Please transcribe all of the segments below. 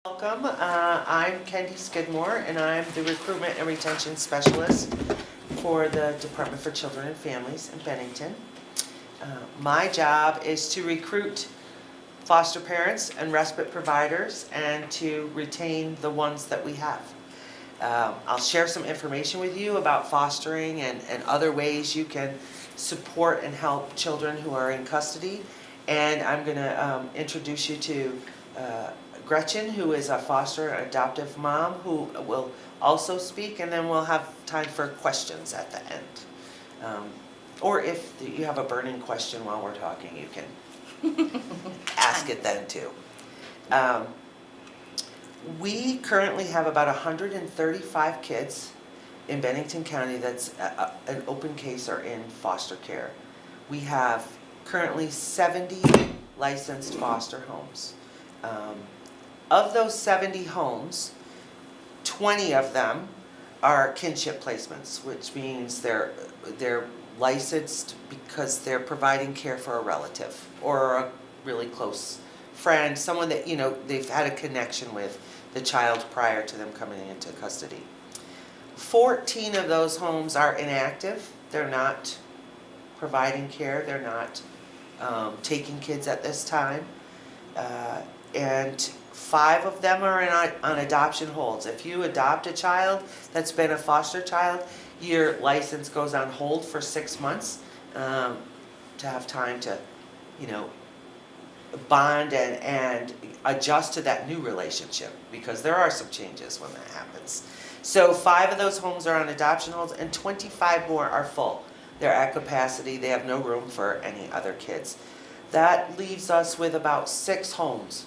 Welcome. I'm Kendi Skidmore, and I'm the Recruitment and Retention Specialist for the Department for Children and Families in Bennington. My job is to recruit foster parents and respite providers and to retain the ones that we have. I'll share some information with you about fostering and other ways you can support and help children who are in custody. And I'm going to introduce you to Gretchen, who is a foster adoptive mom, who will also speak, and then we'll have time for questions at the end. Or if you have a burning question while we're talking, you can ask it then too. We currently have about 135 kids in Bennington County that's an open case or in foster care. We have currently 70 licensed foster homes. Of those 70 homes, 20 of them are kinship placements, which means they're licensed because they're providing care for a relative or a really close friend, someone that they've had a connection with the child prior to them coming into custody. 14 of those homes are inactive. They're not providing care. They're not taking kids at this time. And 5 of them are on adoption holds. If you adopt a child that's been a foster child, your license goes on hold for 6 months to have time to, bond and adjust to that new relationship, because there are some changes when that happens. So 5 of those homes are on adoption holds and 25 more are full. They're at capacity. They have no room for any other kids. That leaves us with about 6 homes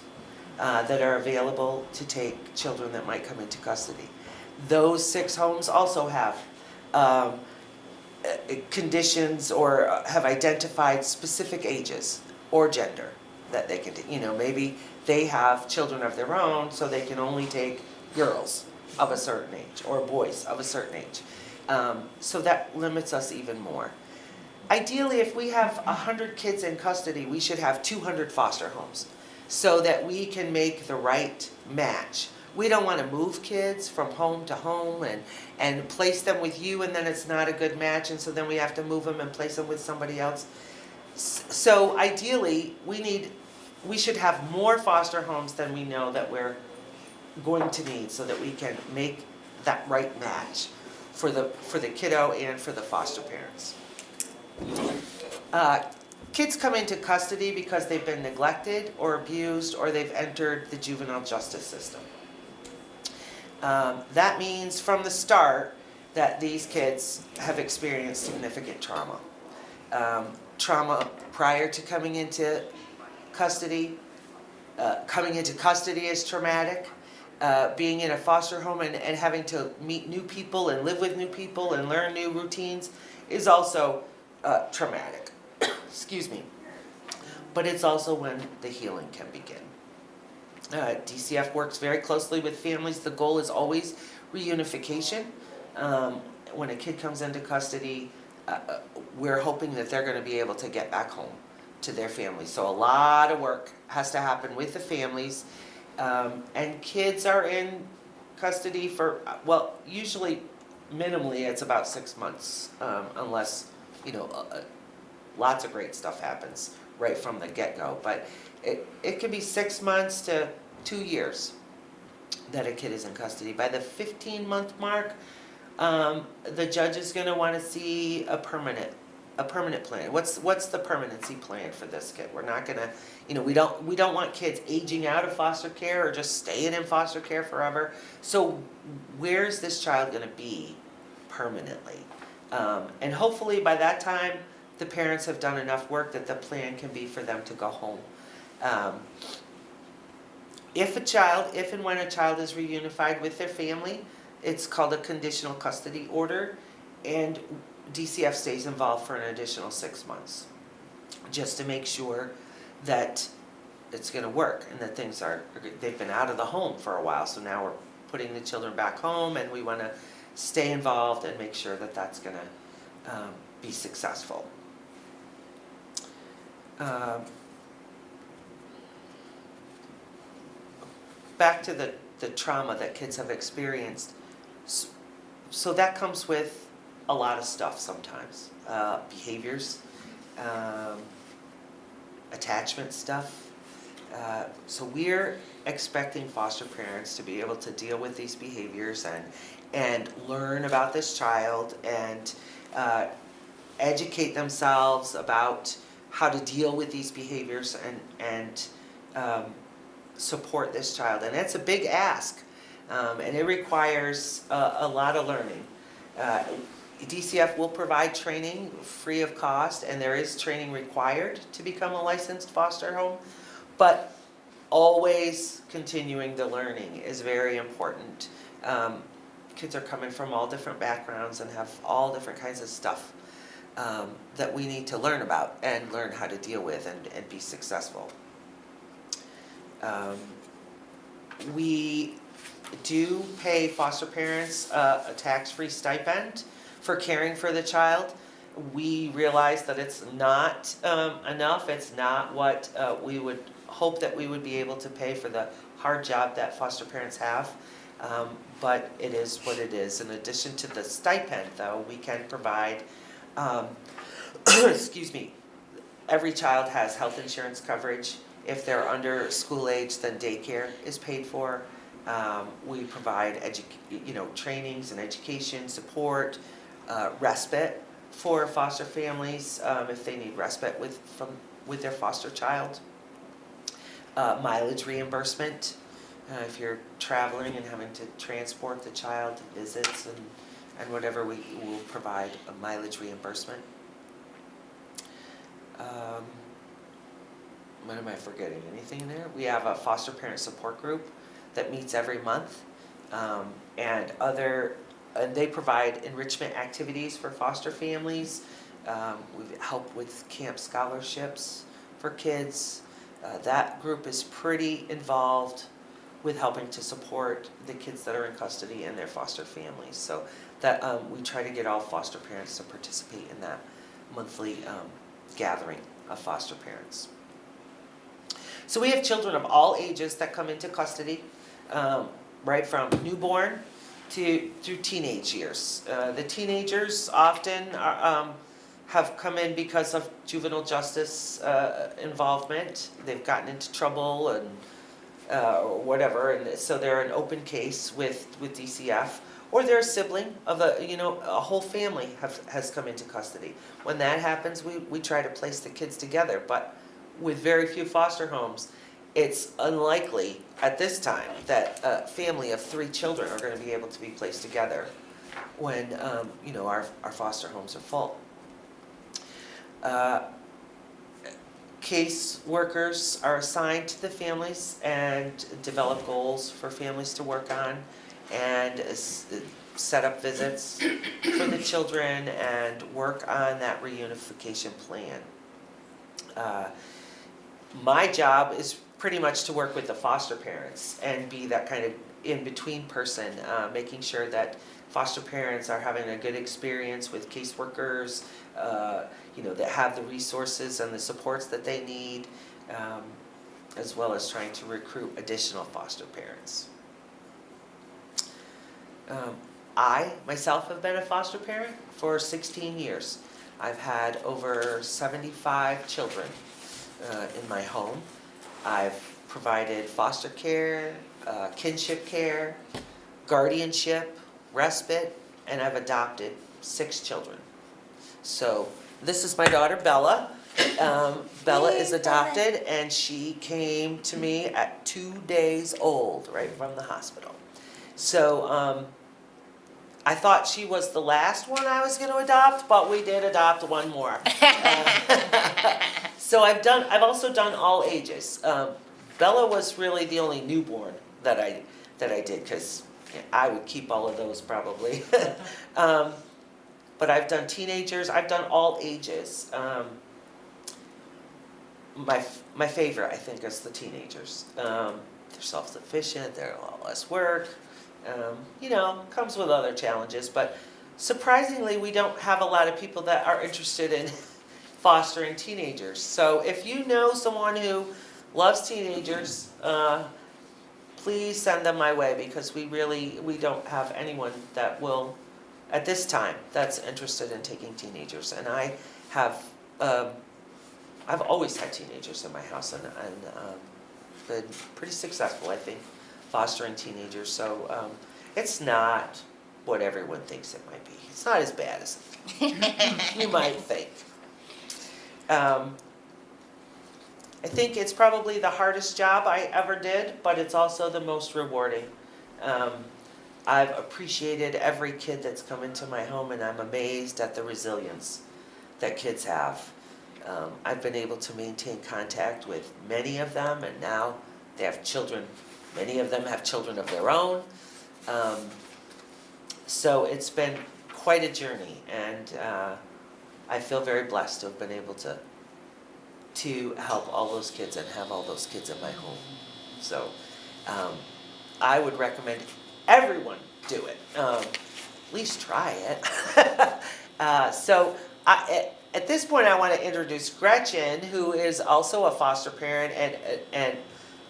that are available to take children that might come into custody. Those 6 homes also have conditions or have identified specific ages or gender that they can, maybe they have children of their own, so they can only take girls of a certain age or boys of a certain age. So that limits us even more. Ideally, if we have 100 kids in custody, we should have 200 foster homes so that we can make the right match. We don't want to move kids from home to home and place them with you, and then it's not a good match, and so then we have to move them and place them with somebody else. So ideally, we should have more foster homes than we know that we're going to need, so that we can make that right match for the kiddo and for the foster parents. Kids come into custody because they've been neglected or abused, or they've entered the juvenile justice system. That means from the start that these kids have experienced significant trauma. Trauma prior to coming into custody. Coming into custody is traumatic. Being in a foster home and having to meet new people and live with new people and learn new routines is also traumatic. Excuse me. But it's also when the healing can begin. DCF works very closely with families. The goal is always reunification. When a kid comes into custody, we're hoping that they're going to be able to get back home to their families. So a lot of work has to happen with the families. And kids are in custody for, usually minimally it's about 6 months, unless, lots of great stuff happens right from the get-go. But it can be 6 months to 2 years that a kid is in custody. By the 15-month mark, the judge is going to want to see a permanent plan. What's the permanency plan for this kid? We're not going to, we don't want kids aging out of foster care or just staying in foster care forever. So where's this child going to be permanently? And hopefully by that time, the parents have done enough work that the plan can be for them to go home. If and when a child is reunified with their family, it's called a conditional custody order, and DCF stays involved for an additional 6 months, just to make sure that it's going to work and that they've been out of the home for a while, so now we're putting the children back home, and we want to stay involved and make sure that that's going to be successful. back to the trauma that kids have experienced. So that comes with a lot of stuff sometimes. Behaviors, attachment stuff. So we're expecting foster parents to be able to deal with these behaviors and learn about this child and educate themselves about how to deal with these behaviors and support this child. And that's a big ask, and it requires a lot of learning. DCF will provide training free of cost, and there is training required to become a licensed foster home, but always continuing the learning is very important. Kids are coming from all different backgrounds and have all different kinds of stuff that we need to learn about and learn how to deal with and be successful. We do pay foster parents a tax-free stipend for caring for the child. We realize that it's not enough. It's not what we would hope that we would be able to pay for the hard job that foster parents have, but it is what it is. In addition to the stipend, though, we can provide, excuse me, every child has health insurance coverage. If they're under school age, then daycare is paid for. We provide trainings and education support, respite for foster families if they need respite with their foster child. Mileage reimbursement if you're traveling and having to transport the child to visits and whatever, we will provide a mileage reimbursement. What am I forgetting? Anything there? We have a foster parent support group that meets every month, and they provide enrichment activities for foster families. We help with camp scholarships for kids. That group is pretty involved with helping to support the kids that are in custody and their foster families. So that we try to get all foster parents to participate in that monthly gathering of foster parents. So we have children of all ages that come into custody, right from newborn through teenage years. The teenagers often have come in because of juvenile justice involvement. They've gotten into trouble and or whatever, and so they're an open case with DCF, or they're a sibling of a whole family has come into custody. When that happens, we try to place the kids together, but with very few foster homes, it's unlikely at this time that a family of 3 children are going to be able to be placed together when our foster homes are full. Case workers are assigned to the families and develop goals for families to work on and set up visits for the children and work on that reunification plan. My job is pretty much to work with the foster parents and be that kind of in-between person, making sure that foster parents are having a good experience with caseworkers, that have the resources and the supports that they need, as well as trying to recruit additional foster parents. I, myself, have been a foster parent for 16 years. I've had over 75 children in my home. I've provided foster care, kinship care, guardianship, respite, and I've adopted 6 children. So this is my daughter Bella. Bella is adopted, and she came to me at 2 days old, right from the hospital. So I thought she was the last one I was going to adopt, but we did adopt one more. So I've also done all ages. Bella was really the only newborn that I did, because I would keep all of those probably. But I've done teenagers. I've done all ages. My favorite, I think, is the teenagers. They're self-sufficient. They're a lot less work. Comes with other challenges, but surprisingly, we don't have a lot of people that are interested in fostering teenagers. So if you know someone who loves teenagers, please send them my way, because we don't have anyone that will, at this time, that's interested in taking teenagers. And I have, I've always had teenagers in my house, and been pretty successful, I think, fostering teenagers. So it's not what everyone thinks it might be. It's not as bad as you might think. I think it's probably the hardest job I ever did, but it's also the most rewarding. I've appreciated every kid that's come into my home, and I'm amazed at the resilience that kids have. I've been able to maintain contact with many of them, and now they have children. Many of them have children of their own. So it's been quite a journey, and I feel very blessed to have been able to help all those kids and have all those kids in my home. So I would recommend everyone do it. At least try it. So at this point, I want to introduce Gretchen, who is also a foster parent and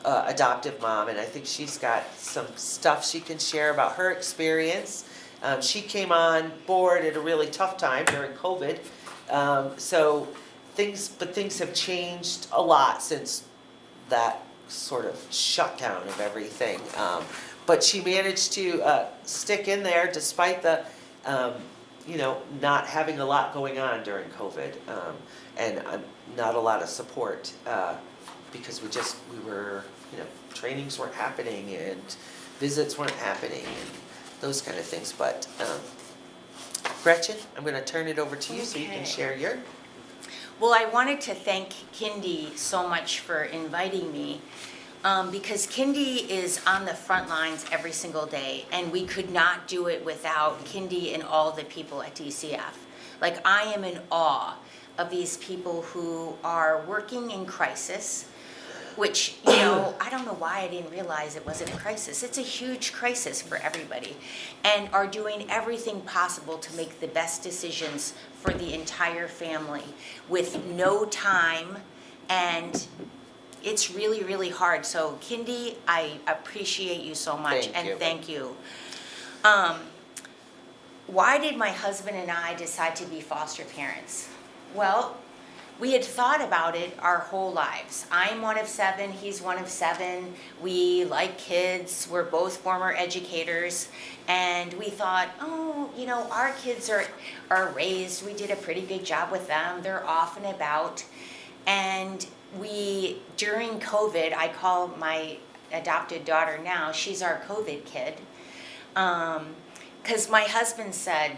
adoptive mom, and I think she's got some stuff she can share about her experience. She came on board at a really tough time during COVID, so things have changed a lot since that sort of shutdown of everything. But she managed to stick in there despite the not having a lot going on during COVID, and not a lot of support, because we were, trainings weren't happening and visits weren't happening and those kind of things. But Gretchen, I'm going to turn it over to you so you can share your. Well, I wanted to thank Kindy so much for inviting me, because Kindy is on the front lines every single day, and we could not do it without Kindy and all the people at DCF. Like, I am in awe of these people who are working in crisis, which, I don't know why I didn't realize it wasn't a crisis. It's a huge crisis for everybody, and are doing everything possible to make the best decisions for the entire family with no time, and it's really, really hard. So, Kindy, I appreciate you so much, thank you. Why did my husband and I decide to be foster parents? Well, we had thought about it our whole lives. I'm one of 7, he's one of 7. We like kids, we're both former educators, and we thought, our kids are raised, we did a pretty good job with them, they're off and about. And during COVID, I call my adopted daughter now, she's our COVID kid, because my husband said,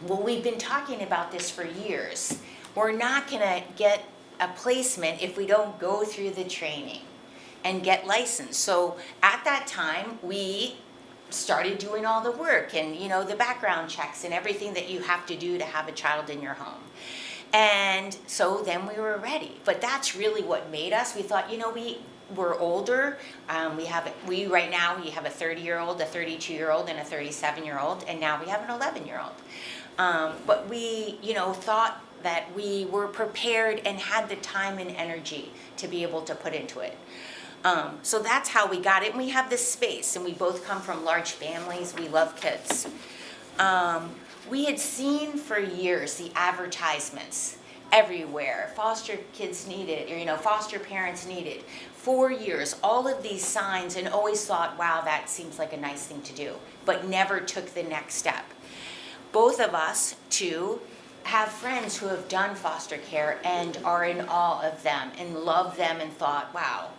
well, we've been talking about this for years. We're not going to get a placement if we don't go through the training and get licensed. So at that time, we started doing all the work and, the background checks and everything that you have to do to have a child in your home. And so then we were ready. But that's really what made us. We thought, we're older. We right now we have a 30-year-old, a 32-year-old, and a 37-year-old, and now we have an 11-year-old. But we, thought that we were prepared and had the time and energy to be able to put into it. So that's how we got it. And we have this space, and we both come from large families. We love kids. We had seen for years the advertisements everywhere. Foster kids needed, or foster parents needed. For years, all of these signs, and always thought, wow, that seems like a nice thing to do, but never took the next step. Both of us, too, have friends who have done foster care and are in awe of them and love them and thought, wow,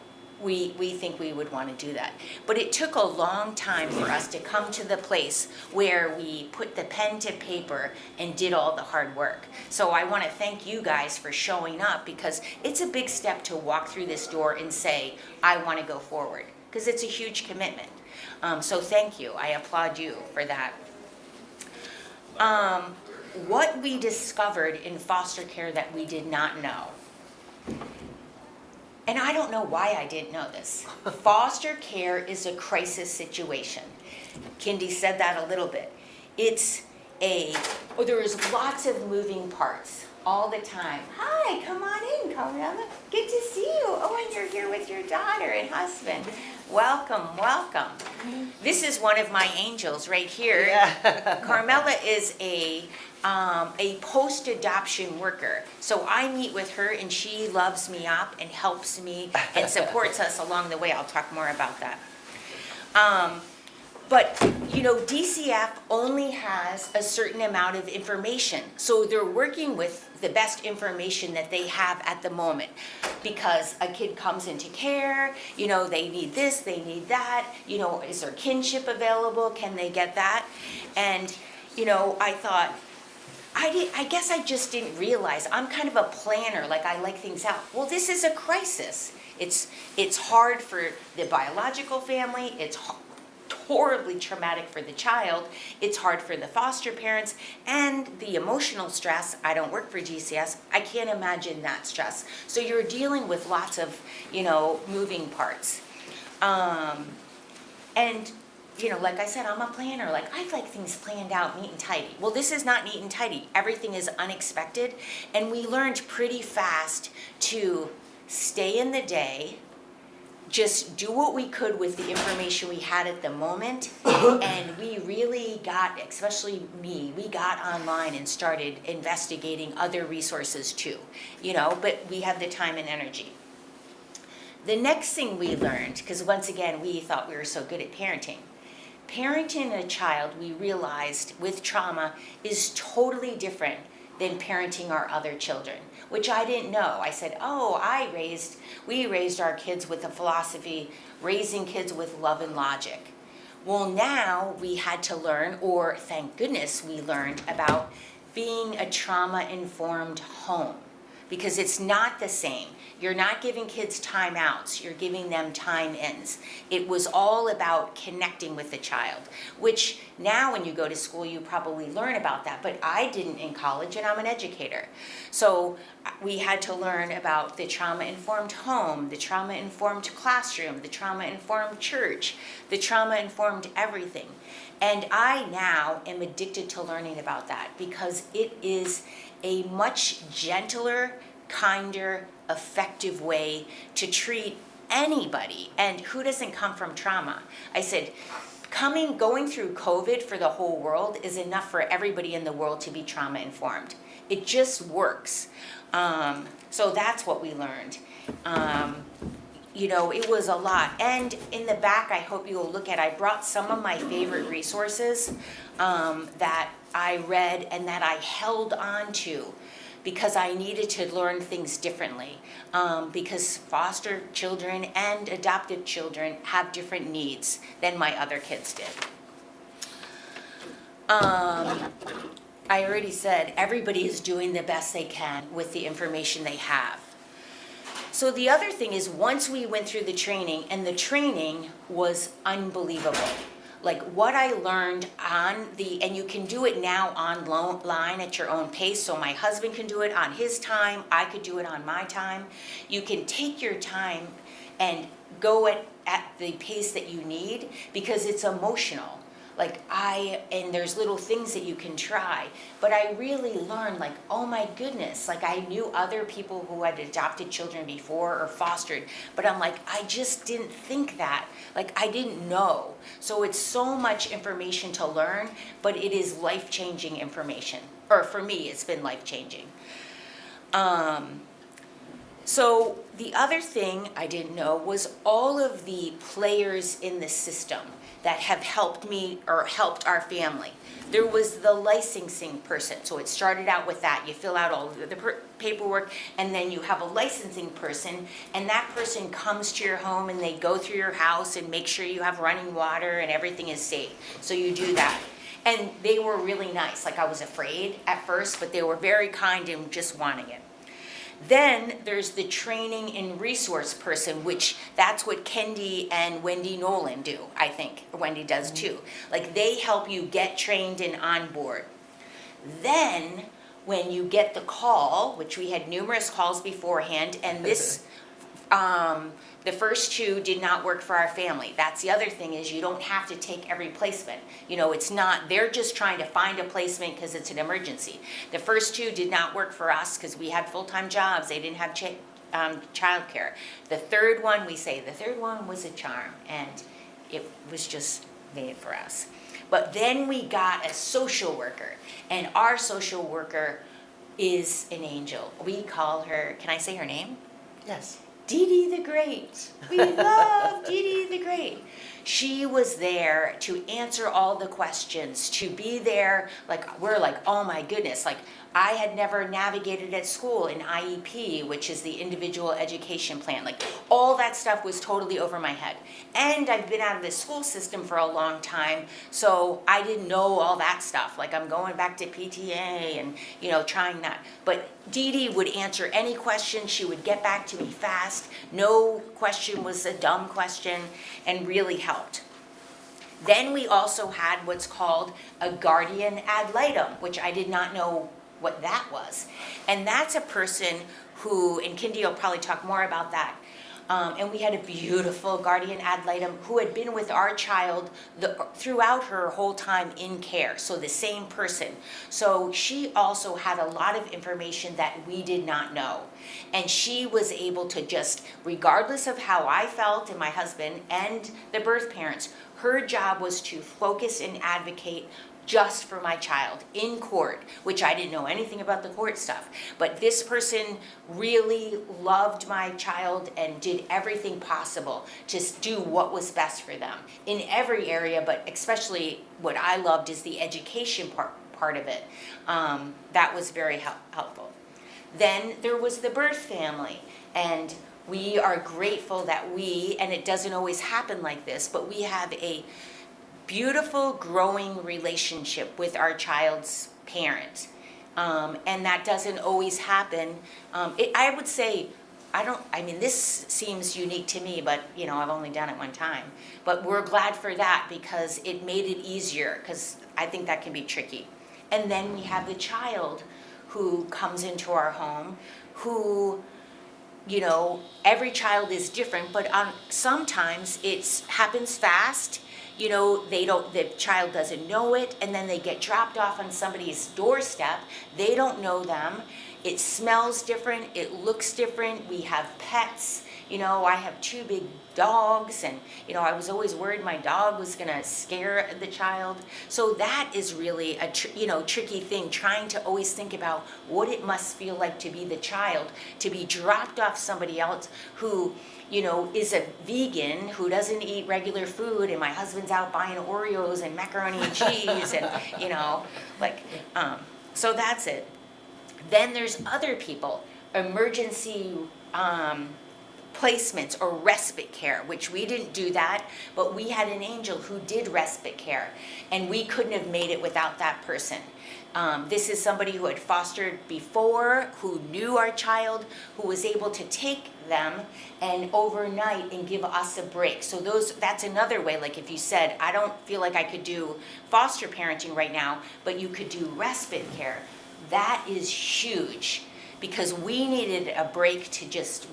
we think we would want to do that. But it took a long time for us to come to the place where we put the pen to paper and did all the hard work. So I want to thank you guys for showing up, because it's a big step to walk through this door and say, I want to go forward, because it's a huge commitment. So thank you. I applaud you for that. What we discovered in foster care that we did not know, and I don't know why I didn't know this. Foster care is a crisis situation. Kindy said that a little bit. There is lots of moving parts. all the time. Hi, come on in, Carmela. Good to see you. Oh, and you're here with your daughter and husband. Welcome, welcome. This is one of my angels right here. Yeah. Carmela is a post-adoption worker. So I meet with her and she loves me up and helps me and supports us along the way. I'll talk more about that. But, you know, DCF only has a certain amount of information. So they're working with the best information that they have at the moment. Because a kid comes into care, you know, they need this, they need that, you know, is there kinship available? Can they get that? And, you know, I thought, I guess I just didn't realize. I'm kind of a planner, like I like things out. Well, this is a crisis. It's hard for the biological family. It's horribly traumatic for the child. It's hard for the foster parents and the emotional stress. I don't work for DCS. I can't imagine that stress. So you're dealing with lots of, you know, moving parts. And, you know, like I said, I'm a planner. Like, I like things planned out, neat and tidy. Well, this is not neat and tidy. Everything is unexpected. And we learned pretty fast to stay in the day, just do what we could with the information we had at the moment. And we really got, especially me, we got online and started investigating other resources too, you know, but we had the time and energy. The next thing we learned, because once again, we thought we were so good at parenting. Parenting a child, we realized with trauma, is totally different than parenting our other children, which I didn't know. I said, oh, we raised our kids with a philosophy, raising kids with love and logic. Well, now we had to learn, or thank goodness we learned, about being a trauma-informed home, because it's not the same. You're not giving kids timeouts, you're giving them time-ins. It was all about connecting with the child, which now when you go to school, you probably learn about that, but I didn't in college, and I'm an educator. So we had to learn about the trauma-informed home, the trauma-informed classroom, the trauma-informed church, the trauma-informed everything. And I now am addicted to learning about that, because it is a much gentler, kinder, effective way to treat anybody. And who doesn't come from trauma? I said, going through COVID for the whole world is enough for everybody in the world to be trauma informed. It just works. So that's what we learned. You know, it was a lot. And in the back, I hope you will look at, I brought some of my favorite resources that I read and that I held on to, because I needed to learn things differently, because foster children and adopted children have different needs than my other kids did. I already said everybody is doing the best they can with the information they have. So the other thing is, once we went through the training, and the training was unbelievable. Like what I learned and you can do it now online at your own pace. So my husband can do it on his time. I could do it on my time. You can take your time and go at the pace that you need, because it's emotional. And there's little things that you can try. But I really learned, like, oh my goodness, like I knew other people who had adopted children before or fostered, but I'm like, I just didn't think that. Like, I didn't know. So it's so much information to learn, but it is life-changing information. Or for me, it's been life-changing. So the other thing I didn't know was all of the players in the system that have helped me or helped our family. There was the licensing person. So it started out with that. You fill out all the paperwork, and then you have a licensing person, and that person comes to your home and they go through your house and make sure you have running water and everything is safe. So you do that. And they were really nice. Like, I was afraid at first, but they were very kind and just wanting it. Then there's the training and resource person, which that's what Kendi and Wendy Nolan do, I think. Wendy does too. Like, they help you get trained and on board. Then when you get the call, which we had numerous calls beforehand, and this The first two did not work for our family. That's the other thing, is you don't have to take every placement. You know, it's not, they're just trying to find a placement because it's an emergency. The first two did not work for us because we had full-time jobs. They didn't have childcare. The third one, we say, the third one was a charm, and it was just made for us. But then we got a social worker, and our social worker is an angel. We call her, can I say her name? Yes. Dee Dee the Great. We love Dee Dee the Great. She was there to answer all the questions, to be there, like, we're like, oh my goodness, like, I had never navigated at school in IEP, which is the individual education plan. Like, all that stuff was totally over my head. And I've been out of the school system for a long time, so I didn't know all that stuff. Like, I'm going back to PTA and, you know, trying that. But Dee Dee would answer any question. She would get back to me fast. No question was a dumb question, and really helped. Then we also had what's called a guardian ad litem, which I did not know what that was. And that's a person who, and Kindy will probably talk more about that, and we had a beautiful guardian ad litem who had been with our child throughout her whole time in care, so the same person. So she also had a lot of information that we did not know. And she was able to just, regardless of how I felt and my husband and the birth parents, her job was to focus and advocate just for my child in court, which I didn't know anything about the court stuff. But this person really loved my child and did everything possible to do what was best for them in every area, but especially what I loved is the education part of it. That was very helpful. Then there was the birth family, and we are grateful that and it doesn't always happen like this, but we have a beautiful growing relationship with our child's parent, and that doesn't always happen. I would say, this seems unique to me, but you know, I've only done it one time, but we're glad for that because it made it easier, because I think that can be tricky. And then we have the child who comes into our home, who, you know, every child is different, but sometimes it happens fast. You know, the child doesn't know it, and then they get dropped off on somebody's doorstep. They don't know them. It smells different. It looks different. We have pets. You know, I have 2 big dogs, and, you know, I was always worried my dog was going to scare the child. So that is really a tricky thing, trying to always think about what it must feel like to be the child, to be dropped off somebody else who, you know, is a vegan, who doesn't eat regular food, and my husband's out buying Oreos and macaroni and cheese, and, you know, like, so that's it. Then there's other people, emergency placements or respite care, which we didn't do that, but we had an angel who did respite care, and we couldn't have made it without that person. This is somebody who had fostered before, who knew our child, who was able to take them and overnight and give us a break. So that's another way, like if you said, I don't feel like I could do foster parenting right now, but you could do respite care. That is huge, because we needed a break to just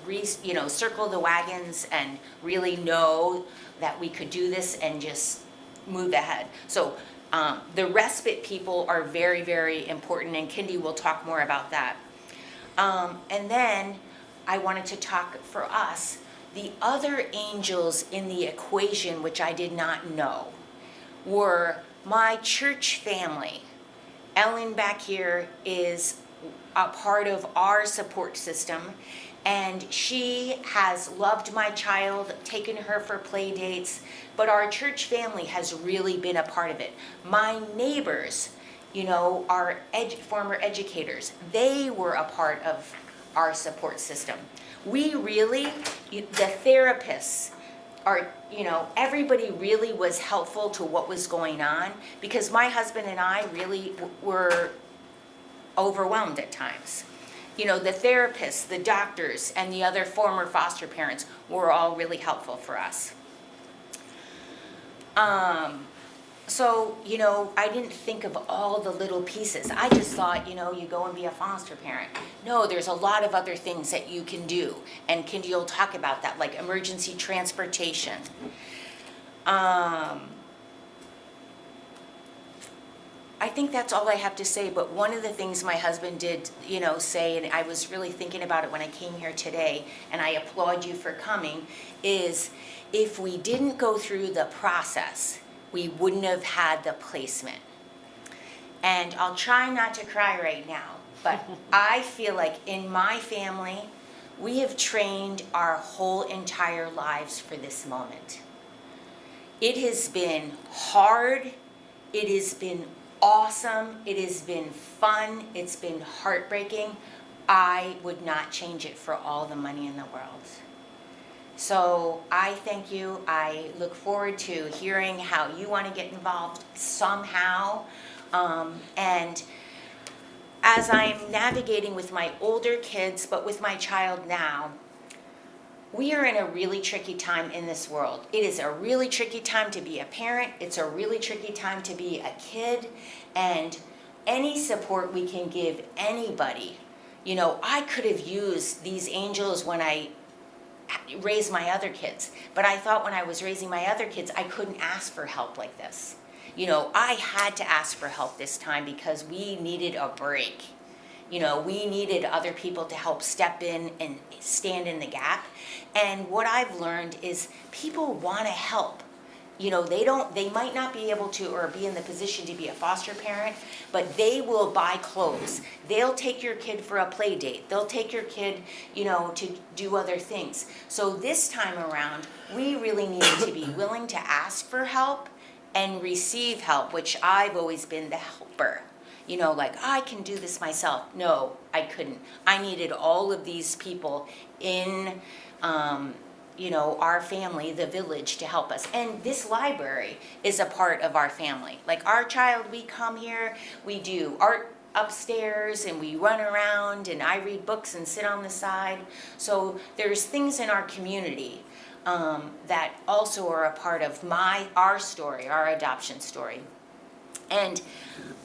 circle the wagons and really know that we could do this and just move ahead. So the respite people are very, very important, and Kindy will talk more about that. And then I wanted to talk for us, the other angels in the equation, which I did not know, were my church family. Ellen back here is a part of our support system, and she has loved my child, taken her for play dates, but our church family has really been a part of it. My neighbors, you know, our former educators, they were a part of our support system. We really, the therapists, everybody really was helpful to what was going on, because my husband and I really were overwhelmed at times. You know, the therapists, the doctors, and the other former foster parents were all really helpful for us. So, I didn't think of all the little pieces. I just thought, you go and be a foster parent. No, there's a lot of other things that you can do. And Kindy will talk about that, like emergency transportation. I think that's all I have to say, but one of the things my husband did, say, and I was really thinking about it when I came here today, and I applaud you for coming, is if we didn't go through the process, we wouldn't have had the placement. And I'll try not to cry right now, but I feel like in my family, we have trained our whole entire lives for this moment. It has been hard, it has been awesome, it has been fun, it's been heartbreaking. I would not change it for all the money in the world. So I thank you. I look forward to hearing how you want to get involved somehow. And as I'm navigating with my older kids, but with my child now, we are in a really tricky time in this world. It is a really tricky time to be a parent. It's a really tricky time to be a kid. And any support we can give anybody, I could have used these angels when I raised my other kids. But I thought when I was raising my other kids, I couldn't ask for help like this. I had to ask for help this time because we needed a break. We needed other people to help step in and stand in the gap. And what I've learned is people want to help. They might not be able to or be in the position to be a foster parent, but they will buy clothes. They'll take your kid for a play date. They'll take your kid, to do other things. So this time around, we really needed to be willing to ask for help and receive help, which I've always been the helper. I can do this myself. No, I couldn't. I needed all of these people in, our family, the village, to help us. And this library is a part of our family. Like our child, we come here, we do art upstairs and we run around and I read books and sit on the side. So there's things in our community that also are a part of our story, our adoption story. And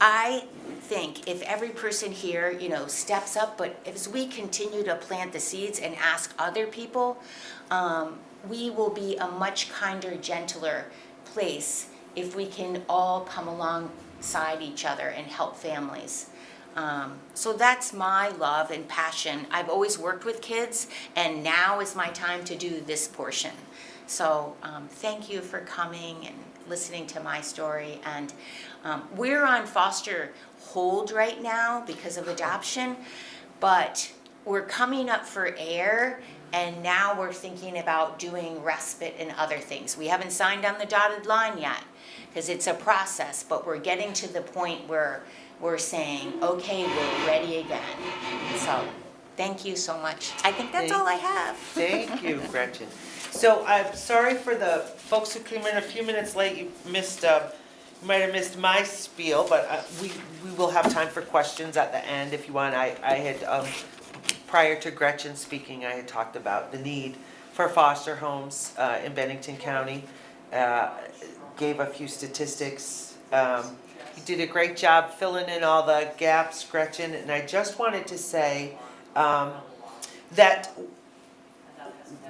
I think if every person here, steps up, but as we continue to plant the seeds and ask other people, we will be a much kinder, gentler place if we can all come alongside each other and help families. So that's my love and passion. I've always worked with kids, and now is my time to do this portion. So thank you for coming and listening to my story. And we're on foster hold right now because of adoption, but we're coming up for air, and now we're thinking about doing respite and other things. We haven't signed on the dotted line yet because it's a process, but we're getting to the point where we're saying, okay, we're ready again. So thank you so much. I think that's all I have. Thank you, Gretchen. So I'm sorry for the folks who came in a few minutes late. You might have missed my spiel, but we will have time for questions at the end if you want. I had, prior to Gretchen speaking, I had talked about the need for foster homes in Bennington County. Gave a few statistics. You did a great job filling in all the gaps, Gretchen, and I just wanted to say that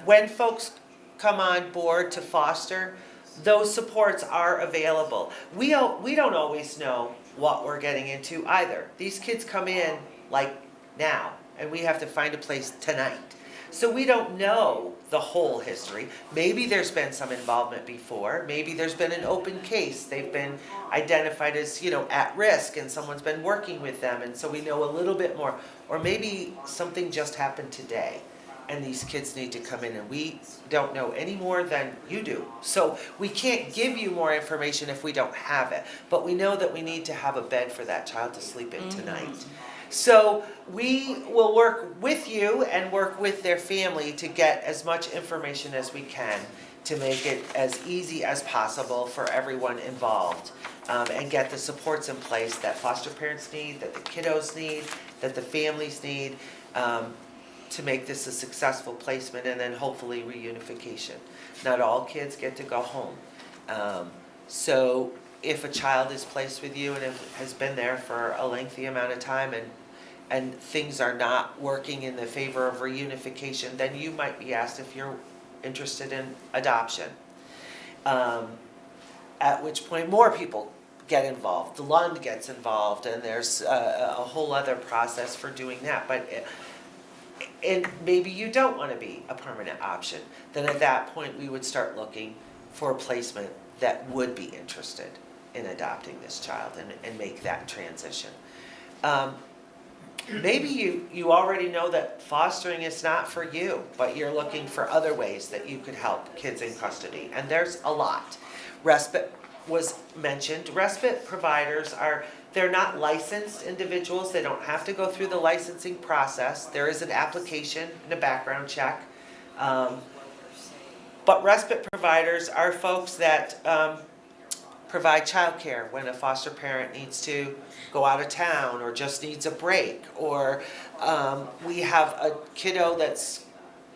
when folks come on board to foster, those supports are available. We don't always know what we're getting into either. These kids come in like now, and we have to find a place tonight. So we don't know the whole history. Maybe there's been some involvement before. Maybe there's been an open case. They've been identified as, at risk, and someone's been working with them, and so we know a little bit more. Or maybe something just happened today, and these kids need to come in, and we don't know any more than you do. So we can't give you more information if we don't have it, but we know that we need to have a bed for that child to sleep in tonight. So we will work with you and work with their family to get as much information as we can to make it as easy as possible for everyone involved, and get the supports in place that foster parents need, that the kiddos need, that the families need, to make this a successful placement and then hopefully reunification. Not all kids get to go home. So if a child is placed with you and has been there for a lengthy amount of time and things are not working in the favor of reunification, then you might be asked if you're interested in adoption. At which point more people get involved, the Lund gets involved, and there's a whole other process for doing that. But and maybe you don't want to be a permanent option. Then at that point we would start looking for a placement that would be interested in adopting this child and make that transition. Maybe you already know that fostering is not for you, but you're looking for other ways that you could help kids in custody, and there's a lot. Respite was mentioned. Respite providers they're not licensed individuals. They don't have to go through the licensing process. There is an application and a background check. But respite providers are folks that provide childcare when a foster parent needs to go out of town or just needs a break, or we have a kiddo that's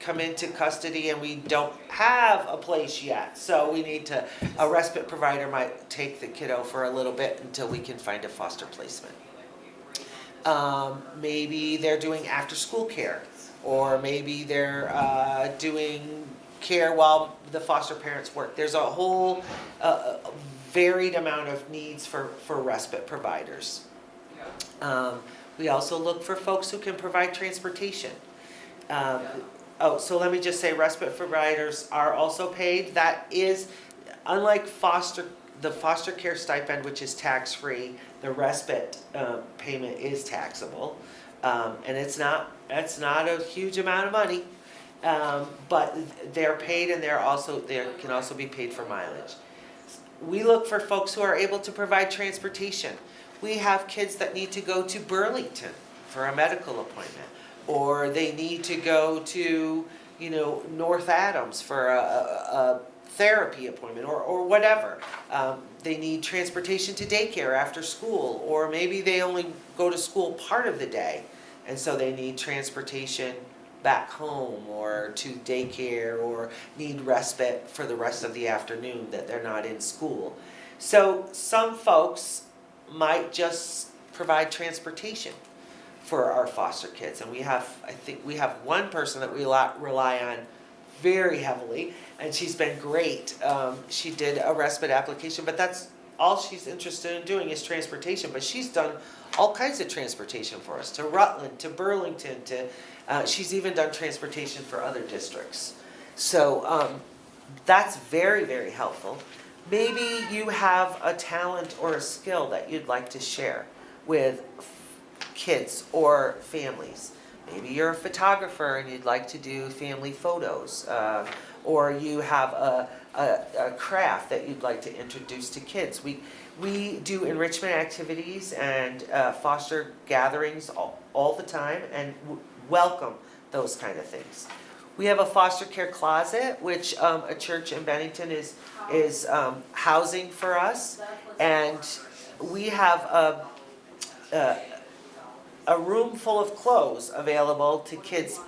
come into custody and we don't have a place yet, so we need to, a respite provider might take the kiddo for a little bit until we can find a foster placement. Maybe they're doing after school care, or maybe they're doing care while the foster parents work. There's a whole varied amount of needs for respite providers. We also look for folks who can provide transportation. So let me just say, respite providers are also paid. That is, unlike the foster care stipend, which is tax-free, the respite payment is taxable, and it's not a huge amount of money, but they're paid, and they can also be paid for mileage. We look for folks who are able to provide transportation. We have kids that need to go to Burlington for a medical appointment, or they need to go to, North Adams for a therapy appointment, or whatever. They need transportation to daycare after school, or maybe they only go to school part of the day, and so they need transportation back home or to daycare, or need respite for the rest of the afternoon that they're not in school. So some folks might just provide transportation for our foster kids, and I think we have one person that we rely on very heavily, and she's been great. She did a respite application, but that's all she's interested in doing is transportation, but she's done all kinds of transportation for us, to Rutland, to Burlington, she's even done transportation for other districts. So that's very, very helpful. Maybe you have a talent or a skill that you'd like to share with kids or families. Maybe you're a photographer and you'd like to do family photos, or you have a craft that you'd like to introduce to kids. We do enrichment activities and foster gatherings all the time, and welcome those kind of things. We have a foster care closet, which a church in Bennington is housing for us, and we have a room full of clothes available to kids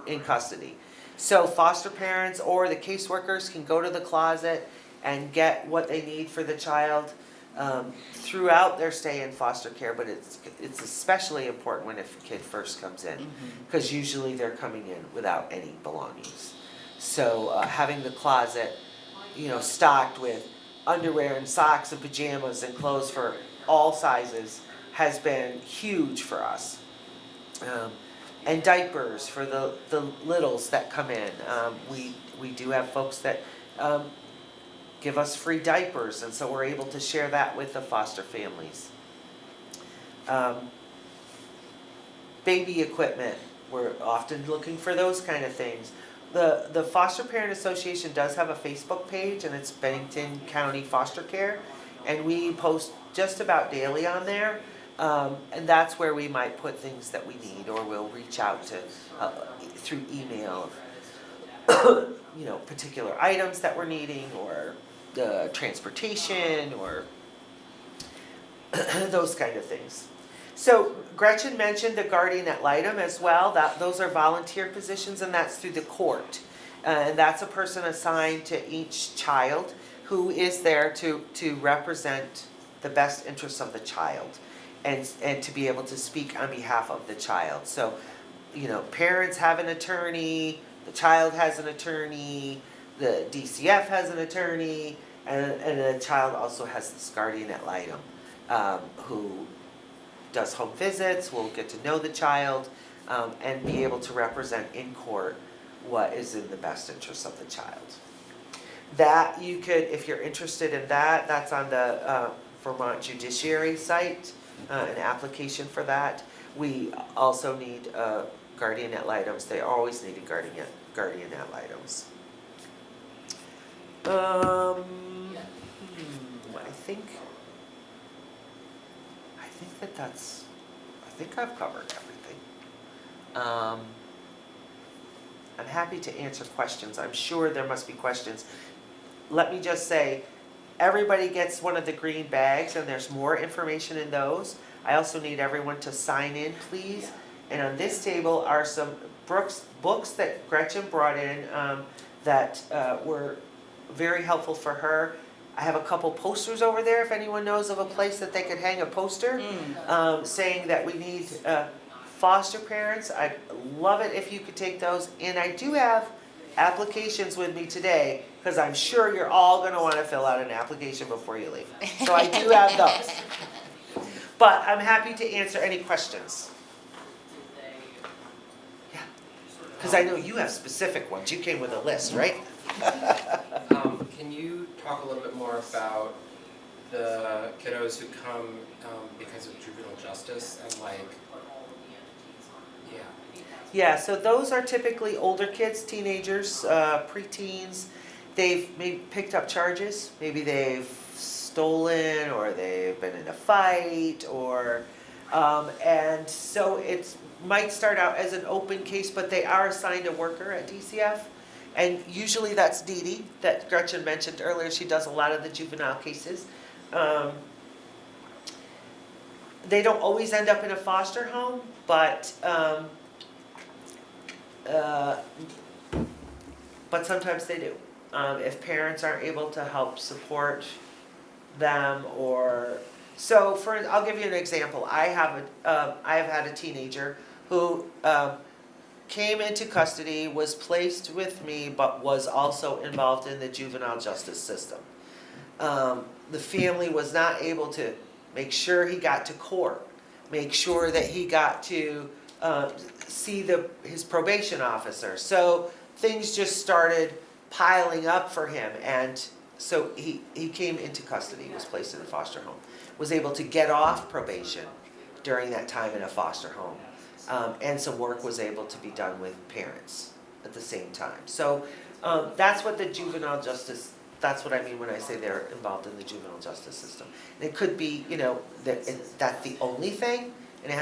in custody. So foster parents or the caseworkers can go to the closet and get what they need for the child throughout their stay in foster care, but it's especially important when a kid first comes in, because usually they're coming in without any belongings. So having the closet, stocked with underwear and socks and pajamas and clothes for all sizes has been huge for us. And diapers for the littles that come in. We do have folks that give us free diapers, and so we're able to share that with the foster families. Baby equipment, we're often looking for those kind of things. The Foster Parent Association does have a Facebook page, and it's Bennington County Foster Care, and we post just about daily on there. And that's where we might put things that we need, or we'll reach out to through email, particular items that we're needing, or transportation, or those kind of things. So Gretchen mentioned the guardian ad litem as well. Those are volunteer positions, and that's through the court. And that's a person assigned to each child who is there to represent the best interests of the child and to be able to speak on behalf of the child. So, parents have an attorney, the child has an attorney, the DCF has an attorney, and the child also has this guardian ad litem who does home visits, will get to know the child, and be able to represent in court what is in the best interest of the child. That you could, if you're interested in that, that's on the Vermont Judiciary site, an application for that. We also need guardian ad litems. They always need a guardian ad litems. I think I've covered everything. I'm happy to answer questions. I'm sure there must be questions. Let me just say, everybody gets one of the green bags, and there's more information in those. I also need everyone to sign in, please. And on this table are some books that Gretchen brought in that were very helpful for her. I have a couple posters over there if anyone knows of a place that they could hang a poster saying that we need foster parents. I'd love it if you could take those. And I do have applications with me today because I'm sure you're all going to want to fill out an application before you leave. So I do have those. But I'm happy to answer any questions. Yeah. Because I know you have specific ones. You came with a list, right? Can you talk a little bit more about the kiddos who come because of juvenile justice and Yeah, so those are typically older kids, teenagers, preteens. They've maybe picked up charges. Maybe they've stolen or they've been in a fight and so it might start out as an open case, but they are assigned a worker at DCF. And usually that's Dee Dee, that Gretchen mentioned earlier. She does a lot of the juvenile cases. They don't always end up in a foster home, but sometimes they do. If parents aren't able to help support them I'll give you an example. I have had a teenager who came into custody, was placed with me, but was also involved in the juvenile justice system. The family was not able to make sure he got to court, make sure that he got to see his probation officer. So things just started piling up for him, and so he came into custody, was placed in a foster home, was able to get off probation during that time in a foster home. And some work was able to be done with parents at the same time. So that's what that's what I mean when I say they're involved in the juvenile justice system. And it could be, that's the only thing, and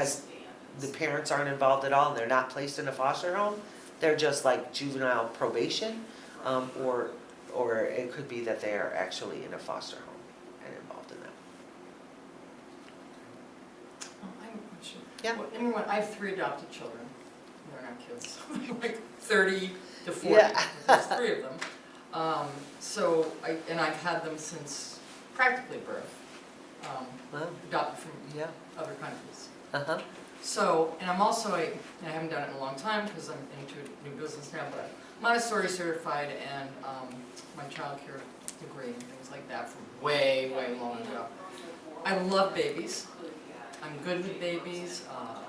the parents aren't involved at all, and they're not placed in a foster home. They're just like juvenile probation, or it could be that they are actually in a foster home and involved in that. I have a question. Yeah. I have 3 adopted children. They're not kids. Like 30 to 40. Yeah. There's 3 of them. I've had them since practically birth. Wow. Adopted from other countries. So, and I'm also, I haven't done it in a long time because I'm into a new business now, but I'm Montessori certified and my child care degree and things like that from way, way long ago. I love babies. I'm good with babies.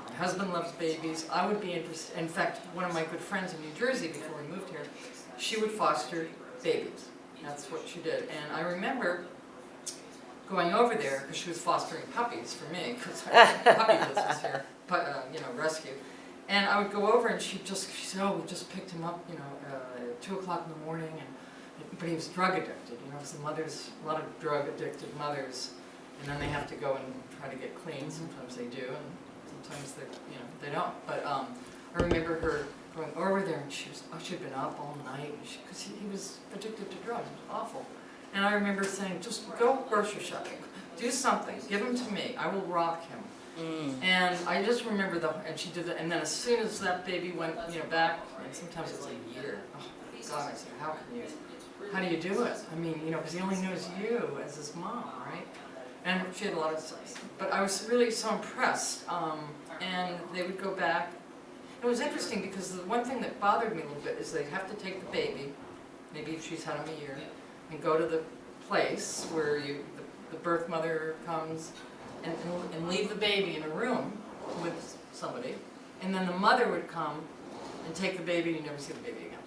My husband loves babies. I would be interested, in fact, one of my good friends in New Jersey before we moved here, she would foster babies. That's what she did. And I remember going over there because she was fostering puppies for me because I had a puppy business here, rescue. And I would go over and she said, oh, we just picked him up, at 2 o'clock in the morning, but he was drug addicted, because the mothers, a lot of drug addicted mothers, and then they have to go and try to get clean. Sometimes they do, and sometimes they don't. But I remember her going over there, and she'd been up all night because he was addicted to drugs. It was awful. And I remember saying, just go grocery shopping, do something, give him to me, I will rock him. And I just remember and she did that, and then as soon as that baby went, back, and sometimes it's a year, oh God, I said, how can you? how do you do it? I mean, you know, because he only knows you as his mom, right? And she had a lot of stuff. But I was really so impressed. And they would go back. It was interesting because the one thing that bothered me a little bit is they'd have to take the baby, maybe if she's had him a year, and go to the place where the birth mother comes and leave the baby in a room with somebody. And then the mother would come and take the baby and you never see the baby again.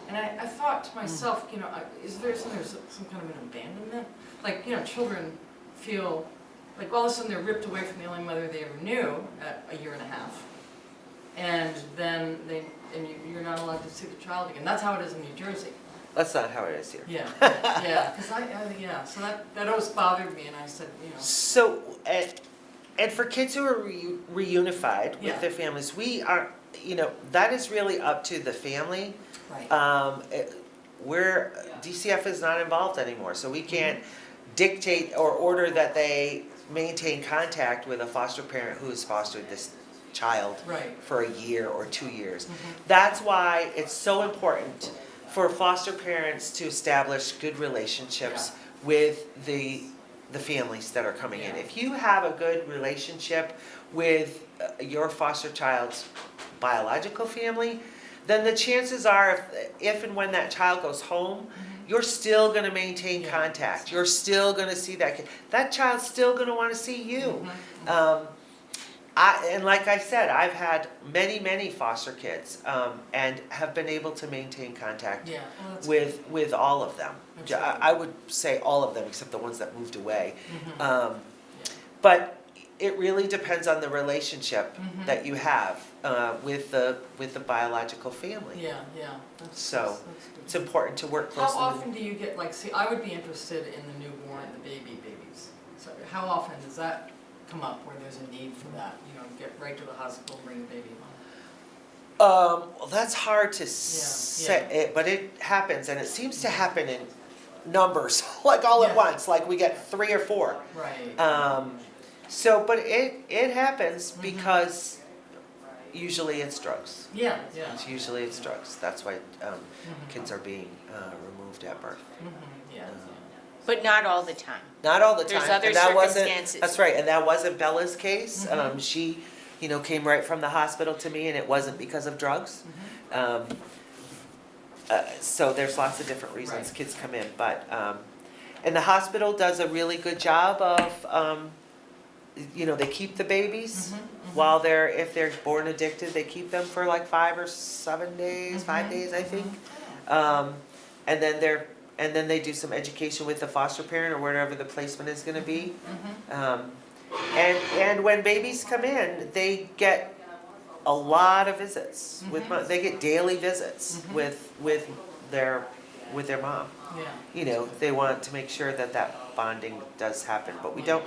And I thought to myself, you know, is there some kind of an abandonment? Like, you know, children feel like all of a sudden they're ripped away from the only mother they ever knew at a year and a half. And then you're not allowed to see the child again. That's how it is in New Jersey. That's not how it is here. Yeah, yeah, because so that always bothered me, and I said, you know. So, and for kids who are reunified Yeah. with their families, we are, you know, that is really up to the family. Right. DCF is not involved anymore, so we can't dictate or order that they maintain contact with a foster parent who has fostered this child Right. for a year or 2 years. That's why it's so important for foster parents to establish good relationships with the families that are coming in. Yeah. If you have a good relationship with your foster child's biological family, then the chances are if and when that child goes home, you're still going to maintain Yeah. contact. You're still going to see that kid. That child's still going to want to see you. And like I said, I've had many foster kids and have been able to maintain contact Yeah. Well, that's with all of them. Absolutely. I would say all of them except the ones that moved away. Mhm. But it really depends on the relationship that you have with the biological family. Yeah, yeah. That's, So, that's good. It's important to work How closely. often do you get, like, see, I would be interested in the newborn, the babies. So how often does that come up where there's a need for that? You know, get right to the hospital, bring the baby home. Well, that's hard to say, but it happens, and it seems to happen in numbers, like all at Yeah. once, like we get 3 or 4. Right. But it happens because usually it's drugs. Yeah, yeah. Usually it's drugs. That's why kids are being removed at birth. Yeah. But not all the time. Not all the time. There's other and that wasn't- circumstances. That's right, and that wasn't Bella's case. She, you know, came right from the hospital to me, and it wasn't because of drugs. So there's lots of different reasons Right. kids come in, but and the hospital does a really good job of, you know, they keep the babies while if they're born addicted, they keep them for like 5 or 7 days, 5 days, I think. And then they do some education with the foster parent or wherever the placement is going to be. And when babies come in, they get a lot of visits they get daily visits with their mom. Yeah. You know, they want to make sure that bonding does happen, but we don't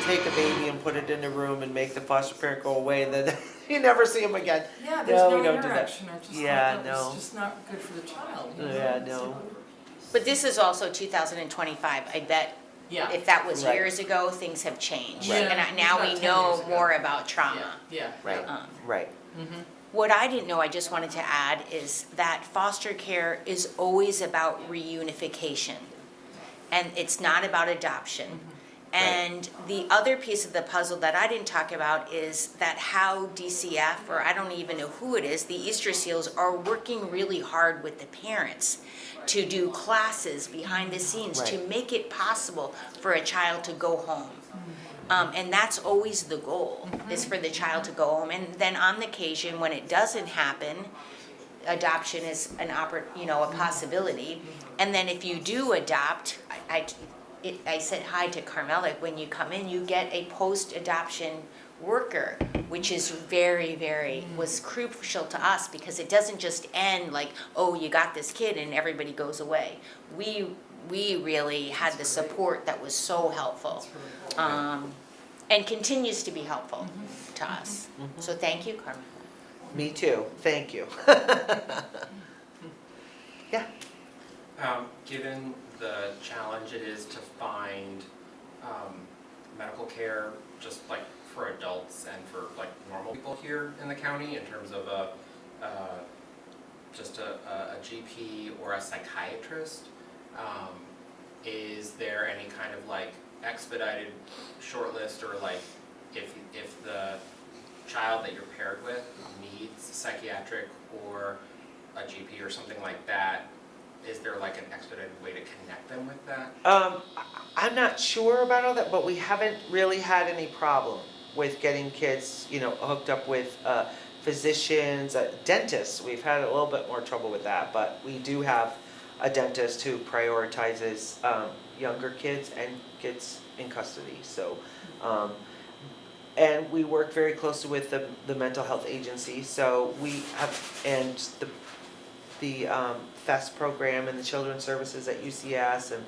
take a baby and put it in a room and make the foster parent go away and then you never see him again. Yeah, there's no we don't do that. interaction. I just Yeah, thought that no. was just not good for the child. You know? Yeah, no. But this is also 2025. I bet Yeah. if that was Right. years ago, things have changed. Right. And Yeah, now it's we about 10 know years ago. more about trauma. Yeah. Right, right. What I didn't know, I just wanted to add, is that foster care is always about reunification. And it's not about adoption. And the other piece of the puzzle that I didn't talk about is that how DCF, or I don't even know who it is, the Easter Seals are working really hard with the parents to do classes behind the scenes to Right. make it possible for a child to go home. And that's always the goal, is for the child to go home. And then on the occasion, when it doesn't happen, adoption is a possibility. And then if you do adopt, I said hi to Carmela, when you come in, you get a post-adoption worker, which is was crucial to us, because it doesn't just end like, oh, you got this kid and everybody goes away. We really had the support that was so helpful. And continues to be helpful to us. So thank you, Carmen. Me too, thank you. Yeah. Given the challenge it is to find medical care, just like for adults and for like normal people here in the county, in terms of just a GP or a psychiatrist, Is there any kind of like expedited shortlist, or like if the child that you're paired with needs psychiatric or a GP or something like that, is there like an expedited way to connect them with that? I'm not sure about all that, but we haven't really had any problem with getting kids, hooked up with physicians, dentists. We've had a little bit more trouble with that, but we do have a dentist who prioritizes younger kids and kids in custody. So, and we work very closely with the mental health agency. So we have, and the FEST program and the children's services at UCS and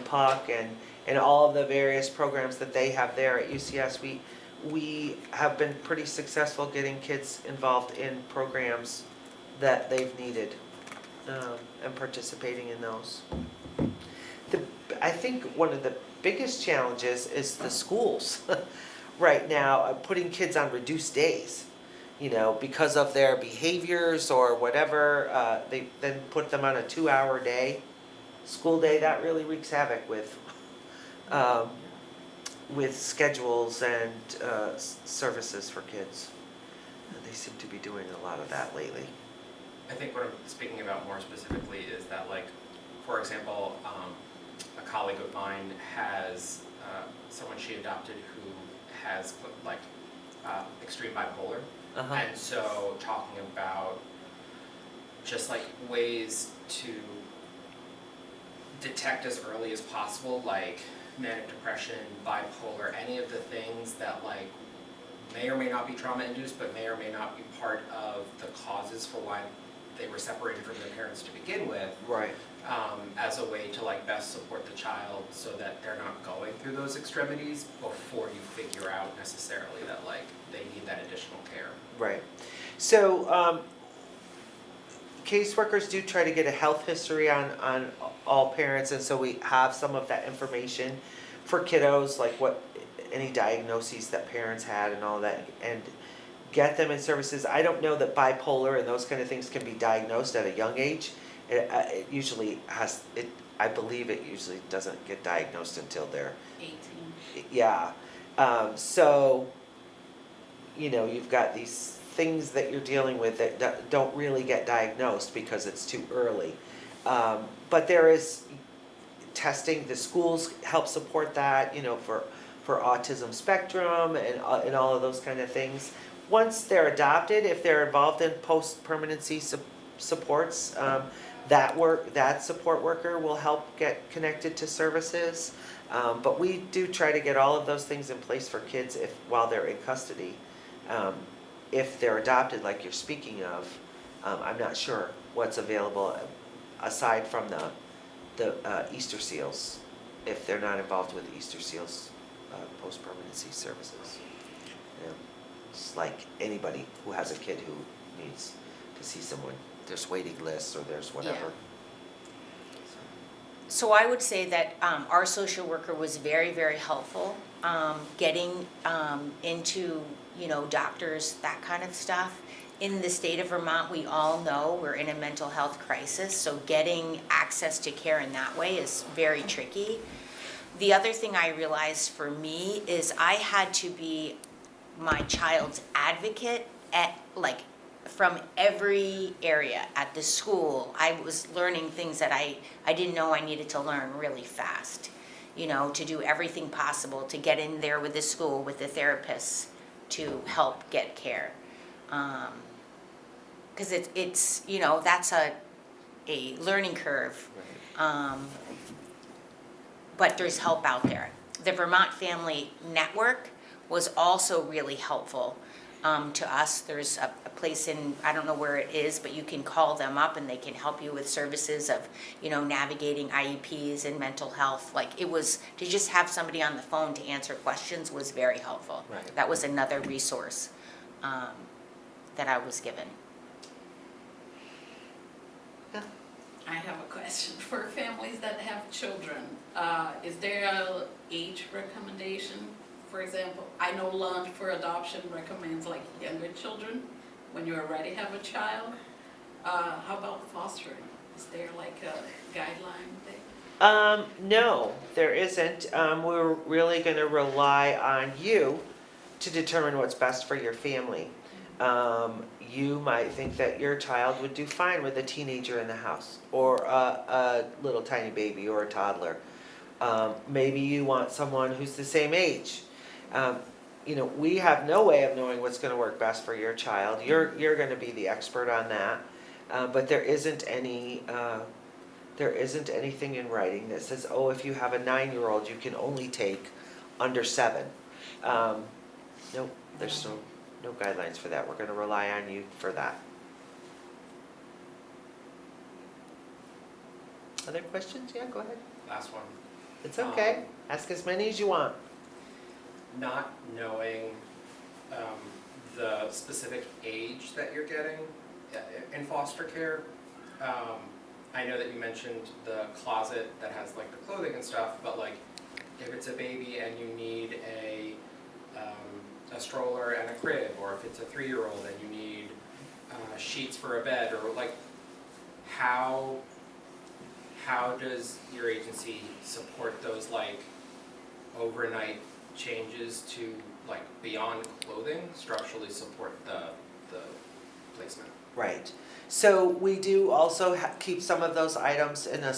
PUC and all of the various programs that they have there at UCS. We have been pretty successful getting kids involved in programs that they've needed, and participating in those. I think one of the biggest challenges is the schools right now, putting kids on reduced days, because of their behaviors or whatever. They then put them on a 2-hour day, school day. That really wreaks havoc with schedules and services for kids. And they seem to be doing a lot of that lately. I think what I'm speaking about more specifically is that, like, for example, a colleague of mine has someone she adopted who has like extreme bipolar. Uh-huh. And so talking about just like ways to detect as early as possible, like manic depression, bipolar, any of the things that like may or may not be trauma induced, but may or may not be part of the causes for why they were separated from their parents to begin with. Right. As a way to like best support the child so that they're not going through those extremities before you figure out necessarily that like they need that additional care. Right. So caseworkers do try to get a health history on all parents, and so we have some of that information for kiddos, like any diagnoses that parents had and all that, and get them in services. I don't know that bipolar and those kind of things can be diagnosed at a young age. It usually has, I believe it usually doesn't get diagnosed until they're 18. Yeah. So, you've got these things that you're dealing with that don't really get diagnosed because it's too early. But there is testing. The schools help support that, for autism spectrum and all of those kind of things. Once they're adopted, if they're involved in post-permanency supports, that support worker will help get connected to services. But we do try to get all of those things in place for kids while they're in custody. If they're adopted, like you're speaking of, I'm not sure what's available aside from the Easter Seals, if they're not involved with the Easter Seals post-permanency services. It's like anybody who has a kid who needs to see someone. There's waiting lists or there's whatever. Yeah. So I would say that our social worker was very, very helpful getting into, doctors, that kind of stuff. In the state of Vermont, we all know we're in a mental health crisis, so getting access to care in that way is very tricky. The other thing I realized for me is I had to be my child's advocate from every area at the school. I was learning things that I didn't know I needed to learn really fast, to do everything possible to get in there with the school, with the therapists, to help get care. Because it's that's a learning curve, but there's help out there. The Vermont Family Network was also really helpful to us. There's a place I don't know where it is, but you can call them up and they can help you with services of, navigating IEPs and mental health. Like it was, to just have somebody on the phone to answer questions was very helpful. Right. That was another resource that I was given. I have a question for families that have children. Is there an age recommendation? For example, I know Lunch for Adoption recommends like younger children when you already have a child. How about fostering? Is there like a guideline there? No, there isn't. We're really gonna rely on you to determine what's best for your family. You might think that your child would do fine with a teenager in the house, or a little tiny baby or a toddler. Maybe you want someone who's the same age. You know, we have no way of knowing what's gonna work best for your child. You're gonna be the expert on that. But there isn't anything in writing that says, oh, if you have a 9-year-old, you can only take under 7. Nope, there's no guidelines for that. We're gonna rely on you for that. Other questions? Yeah, go ahead. Last one. It's okay. Ask as many as you want. Not knowing the specific age that you're getting in foster care. I know that you mentioned the closet that has like the clothing and stuff, but like if it's a baby and you need a stroller and a crib, or if it's a 3-year-old and you need sheets for a bed, or like how does your agency support those like overnight changes to like beyond clothing structurally support the placement? Right. So we do also keep some of those items in a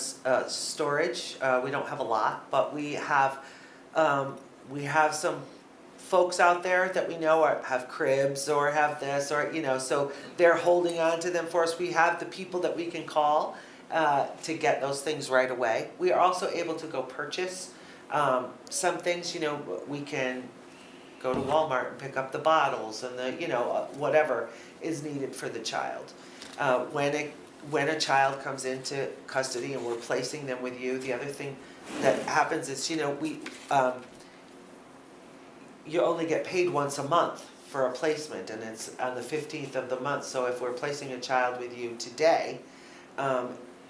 storage. We don't have a lot, but we have some folks out there that we know have cribs or have this, or you know, so they're holding on to them for us. We have the people that we can call to get those things right away. We are also able to go purchase some things. You know, we can go to Walmart and pick up the bottles and the, you know, whatever is needed for the child. When a child comes into custody and we're placing them with you, the other thing that happens is, you know, you only get paid once a month for a placement, and it's on the 15th of the month. So if we're placing a child with you today,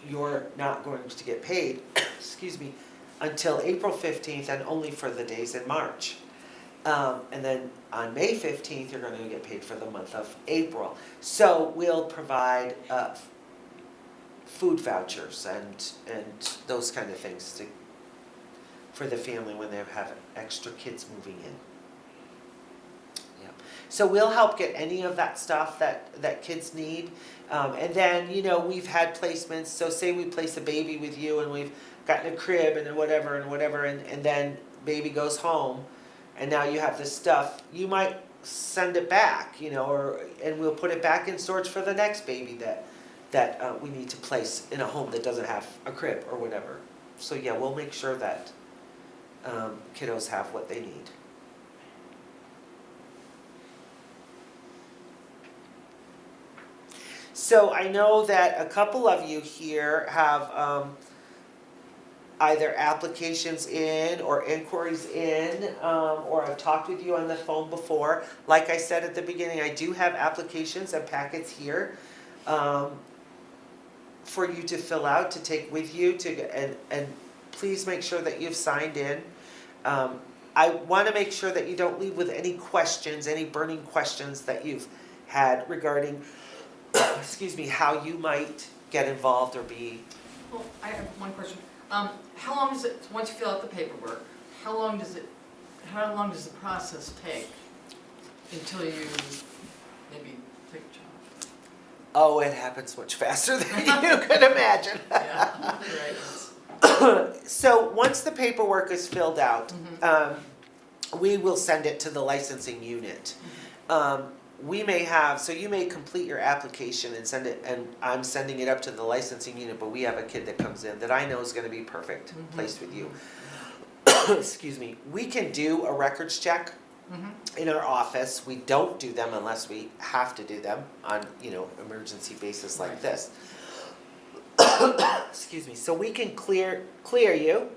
you're not going to get paid, excuse me, until April 15th, and only for the days in March. And then on May 15th, you're going to get paid for the month of April. So we'll provide food vouchers and those kind of things for the family when they have extra kids moving in. Yeah. So we'll help get any of that stuff that kids need. And then, you know, we've had placements. So say we place a baby with you and we've gotten a crib and whatever, and then baby goes home. And now you have this stuff, you might send it back, you know, and we'll put it back in storage for the next baby that we need to place in a home that doesn't have a crib or whatever. So yeah, we'll make sure that kiddos have what they need. So I know that a couple of you here have either applications in or inquiries in, or I've talked with you on the phone before. Like I said at the beginning, I do have applications and packets here for you to fill out, to take with you, and please make sure that you've signed in. I want to make sure that you don't leave with any questions, any burning questions that you've had regarding, excuse me, how you might get involved or be. Well, I have one question. How long does it, once you fill out the paperwork, how long does the process take until you maybe take a job? Oh, it happens much faster than you could imagine. Yeah, right. So once the paperwork is filled out, we will send it to the licensing unit. We may have, so you may complete your application and send it, and I'm sending it up to the licensing unit, but we have a kid that comes in that I know is going to be perfect placed with you. Excuse me. We can do a records check in our office. We don't do them unless we have to do them on, you know, emergency basis like this. Excuse me. So we can clear you,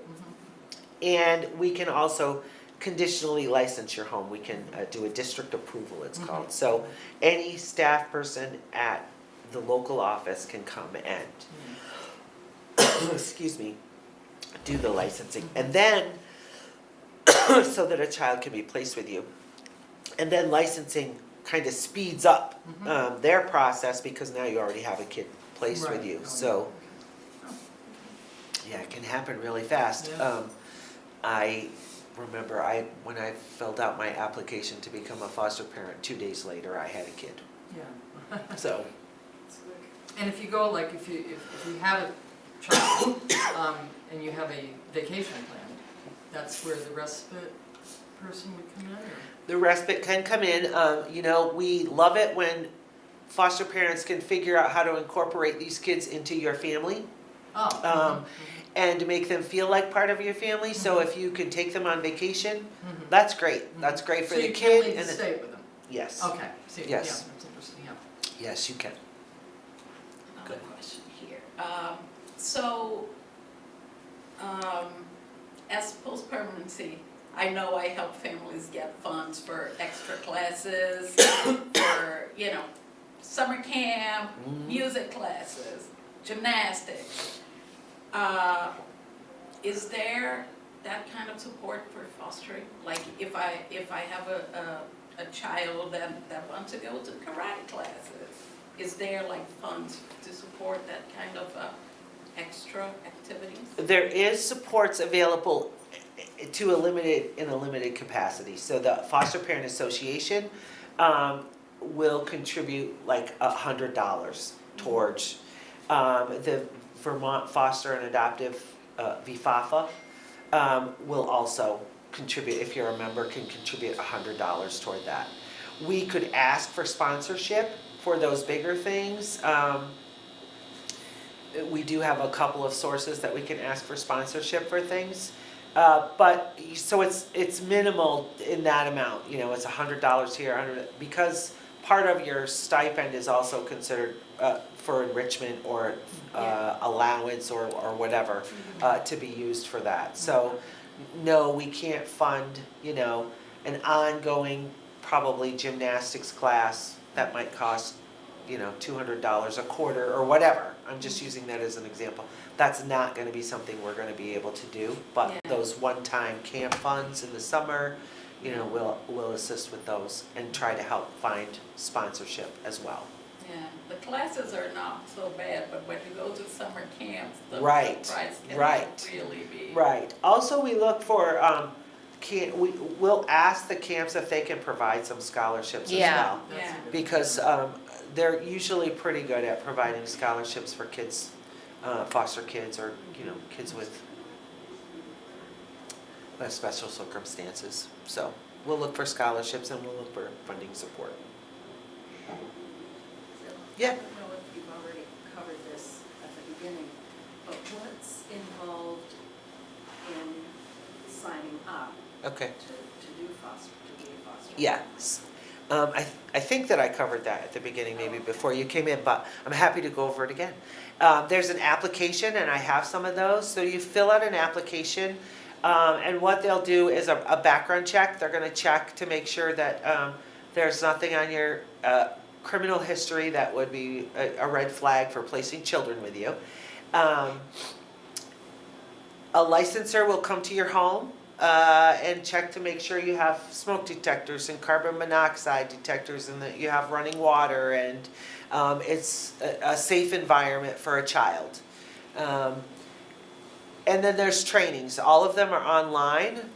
and we can also conditionally license your home. We can do a district approval, it's called. So any staff person at the local office can come and, excuse me, do the licensing. And then, so that a child can be placed with you. And then licensing kind of speeds up their process, because now you already have a kid placed with you. So Yeah, it can happen really fast. Yeah. I remember when I filled out my application to become a foster parent, 2 days later, I had a kid. Yeah. So, And if you go, like, if you have a child, and you have a vacation plan, that's where the respite person would come in, or? the respite can come in. You know, we love it when foster parents can figure out how to incorporate these kids into your family. Oh. And make them feel like part of your family. So if you can take them on vacation, Mhm. that's great. That's great for So the you kid. can leave And to stay with them? yes, Okay, see, yeah, Yes. that's interesting, yeah. yes, you can. Another question here. So, as post-permanency, I know I help families get funds for extra classes, for, summer camp, music classes, gymnastics. Is there that kind of support for fostering? Like if I have a child that wants to go to karate classes, is there like funds to support that kind of extra activities? There is supports available in a limited capacity. So the Foster Parent Association will contribute like $100 towards the Vermont Foster and Adoptive VFAFA will also contribute, if you're a member, can contribute $100 toward that. We could ask for sponsorship for those bigger things. We do have a couple of sources that we can ask for sponsorship for things. But so it's minimal in that amount, it's $100 here, because part of your stipend is also considered for enrichment or allowance or whatever to be used for that. So no, we can't fund, an ongoing probably gymnastics class that might cost, $200 a quarter or whatever. I'm just using that as an example. That's not going to be something we're going to be able to do, but Yeah. those one-time camp funds in the summer, we'll assist with those and try to help find sponsorship as well. Yeah, the classes are not so bad, but when you go to summer camps, the Right, price can right. really be. Right. Also, we look for, we'll ask the camps if they can provide some scholarships as Yeah. well. That's a Yeah. good- Because they're usually pretty good at providing scholarships for kids, foster kids or, kids with special circumstances. So we'll look for scholarships and we'll look for funding support. Yeah. I don't know if you've already covered this at the beginning, but what's involved in signing up Okay. to be a foster? Yes. I think that I covered that at the beginning, maybe before you came in, but I'm happy to go over it again. There's an application, and I have some of those. So you fill out an application, and what they'll do is a background check. They're going to check to make sure that there's nothing on your criminal history that would be a red flag for placing children with you. A licensor will come to your home and check to make sure you have smoke detectors and carbon monoxide detectors and that you have running water and it's a safe environment for a child. And then there's trainings. All of them are online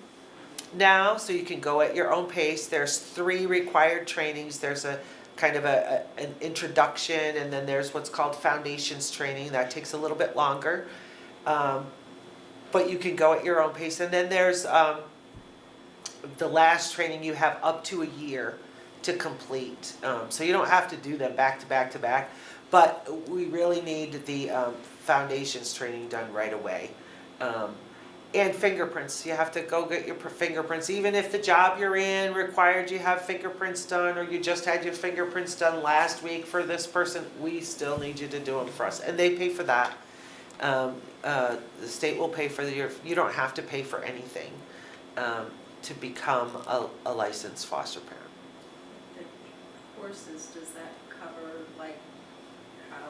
now, so you can go at your own pace. There's 3 required trainings. There's a kind of an introduction, and then there's what's called foundations training. That takes a little bit longer. But you can go at your own pace. And then there's the last training you have up to a year to complete. So you don't have to do them back to back to back, but we really need the foundations training done right away. And fingerprints, you have to go get your fingerprints. Even if the job you're in required you have fingerprints done, or you just had your fingerprints done last week for this person, we still need you to do them for us. And they pay for that. The state will pay for you don't have to pay for anything to become a licensed foster parent. The courses, does that cover like how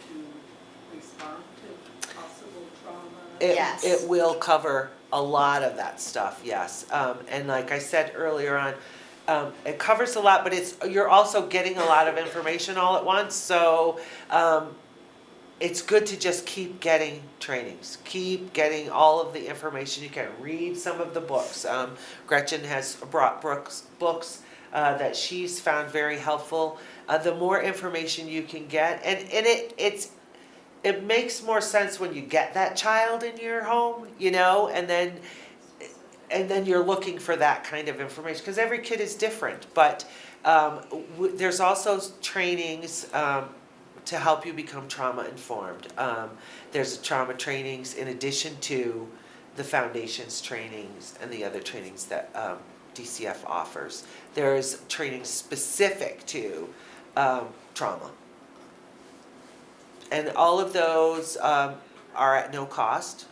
to respond to possible trauma? Yes. It will cover a lot of that stuff, yes. And like I said earlier on, it covers a lot, but you're also getting a lot of information all at once. So it's good to just keep getting trainings, keep getting all of the information you can. Read some of the books. Gretchen has brought books that she's found very helpful. The more information you can get, and it makes more sense when you get that child in your home, you know, and then you're looking for that kind of information, because every kid is different. But there's also trainings to help you become trauma informed. There's trauma trainings in addition to the foundations trainings and the other trainings that DCF offers. There's training specific to trauma. And all of those are at no cost.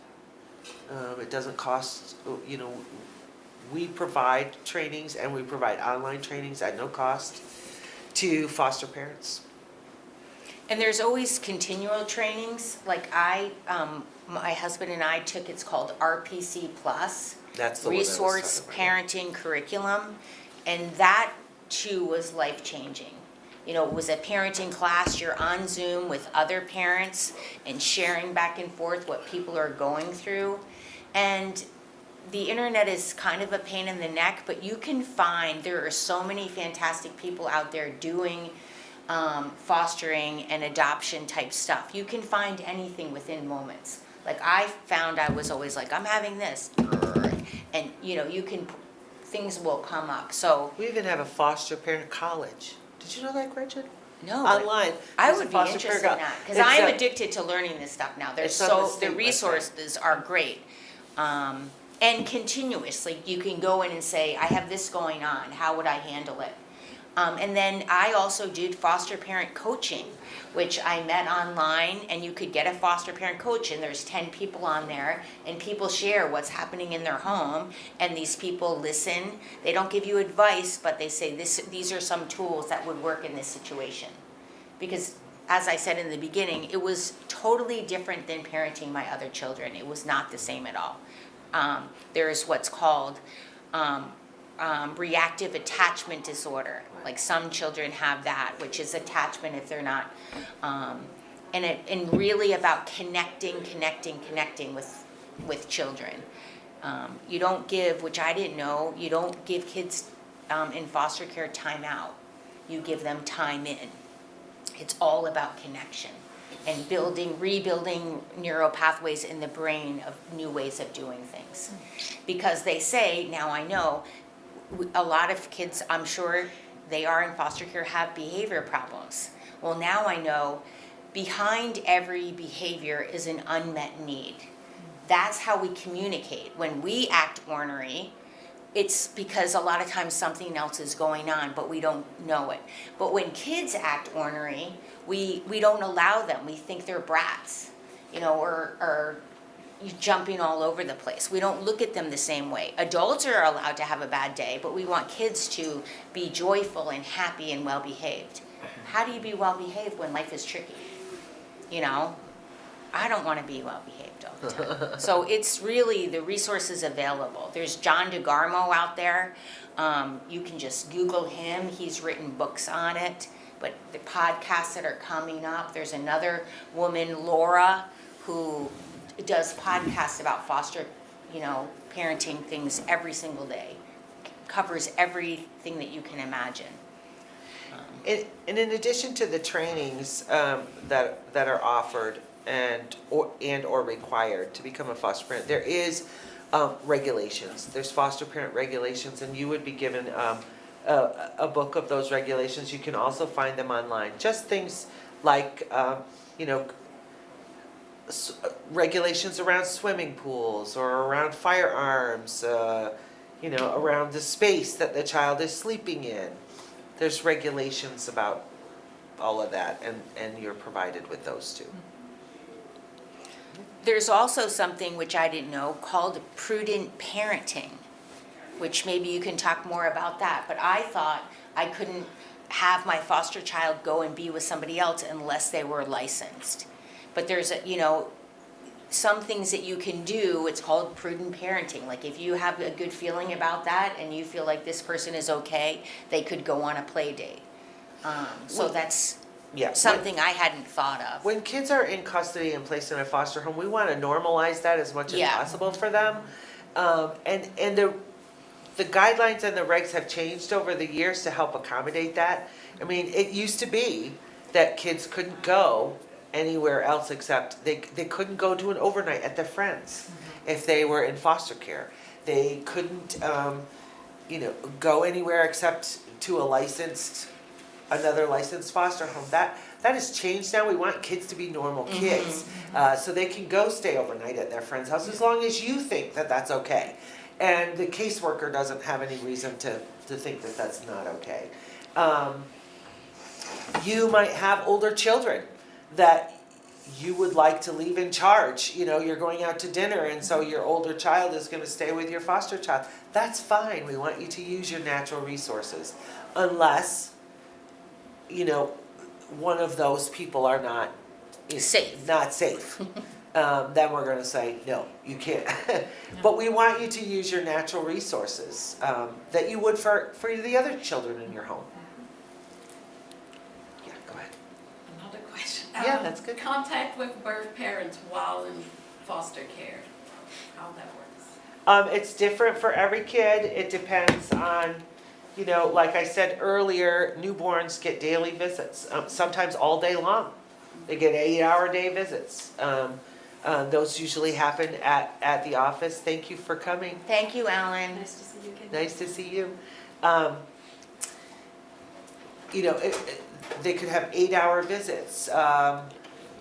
It doesn't cost, you know, we provide trainings, and we provide online trainings at no cost to foster parents. And there's always continual trainings, like my husband and I took, it's called RPC Plus. That's the one I was Resource talking about. Parenting Curriculum, and that too was life-changing. You know, it was a parenting class, you're on Zoom with other parents and sharing back and forth what people are going through. And the internet is kind of a pain in the neck, but you can find, there are so many fantastic people out there doing fostering and adoption type stuff. You can find anything within moments. Like I found I was always like, I'm having this, and you know, things will come up. So We even have a foster parent college. Did you know that, Gretchen? no, Online. I There's a would be foster interested in parent that, because It's I'm a- addicted to learning this stuff now. There's It's on the so, state the website. resources are great. And continuously, you can go in and say, I have this going on, how would I handle it? And then I also did foster parent coaching, which I met online, and you could get a foster parent coach, and there's 10 people on there, and people share what's happening in their home, and these people listen. They don't give you advice, but they say these are some tools that would work in this situation. Because as I said in the beginning, it was totally different than parenting my other children. It was not the same at all. There's what's called reactive attachment disorder. Like some children have that, which is attachment if they're not, and really about connecting with children. You don't give, which I didn't know, you don't give kids in foster care time out. You give them time in. It's all about connection and rebuilding neural pathways in the brain of new ways of doing things. Because they say, now I know, a lot of kids, I'm sure they are in foster care, have behavior problems. Well, now I know behind every behavior is an unmet need. That's how we communicate. When we act ornery, it's because a lot of times something else is going on, but we don't know it. But when kids act ornery, we don't allow them. We think they're brats, you know, or jumping all over the place. We don't look at them the same way. Adults are allowed to have a bad day, but we want kids to be joyful and happy and well-behaved. How do you be well-behaved when life is tricky? You know, I don't want to be well-behaved all the time. So it's really the resources available. There's John DeGarmo out there. You can just Google him. He's written books on it. But the podcasts that are coming up, there's another woman, Laura, who does podcasts about foster, you know, parenting things every single day. Covers everything that you can imagine. And in addition to the trainings that are offered and or required to become a foster parent, there is regulations. There's foster parent regulations, and you would be given a book of those regulations. You can also find them online. Just things like, you know, regulations around swimming pools or around firearms, you know, around the space that the child is sleeping in. There's regulations about all of that, and you're provided with those too. There's also something which I didn't know called prudent parenting, which maybe you can talk more about that. But I thought I couldn't have my foster child go and be with somebody else unless they were licensed. But there's, you know, some things that you can do. It's called prudent parenting. Like if you have a good feeling about that and you feel like this person is okay, they could go on a play date. So that's Yeah. something I hadn't thought of. When kids are in custody and placed in a foster home, we want to normalize that as much as Yeah. possible for them. And the guidelines and the regs have changed over the years to help accommodate that. I mean, it used to be that kids couldn't go anywhere else except, they couldn't go to an overnight at their friends if they were in foster care. They couldn't, go anywhere except to another licensed foster home. That has changed now. We want kids to be normal kids. So they can go stay overnight at their friend's house as long as you think that that's okay. And the caseworker doesn't have any reason to think that that's not okay. You might have older children that you would like to leave in charge. You're going out to dinner and so your older child is gonna stay with your foster child. That's fine. We want you to use your natural resources. Unless, one of those people are not Safe. Not safe. Then we're gonna say, no, you can't. But we want you to use your natural resources that you would for the other children in your home. Yeah, go ahead. Another question. Yeah, that's good. Contact with birth parents while in foster care, how that works? It's different for every kid. It depends on, like I said earlier, newborns get daily visits, sometimes all day long. They get 8-hour day visits. Those usually happen at the office. Thank you for coming. Thank you, Alan. Nice to see you again. Nice to see you. They could have 8-hour visits.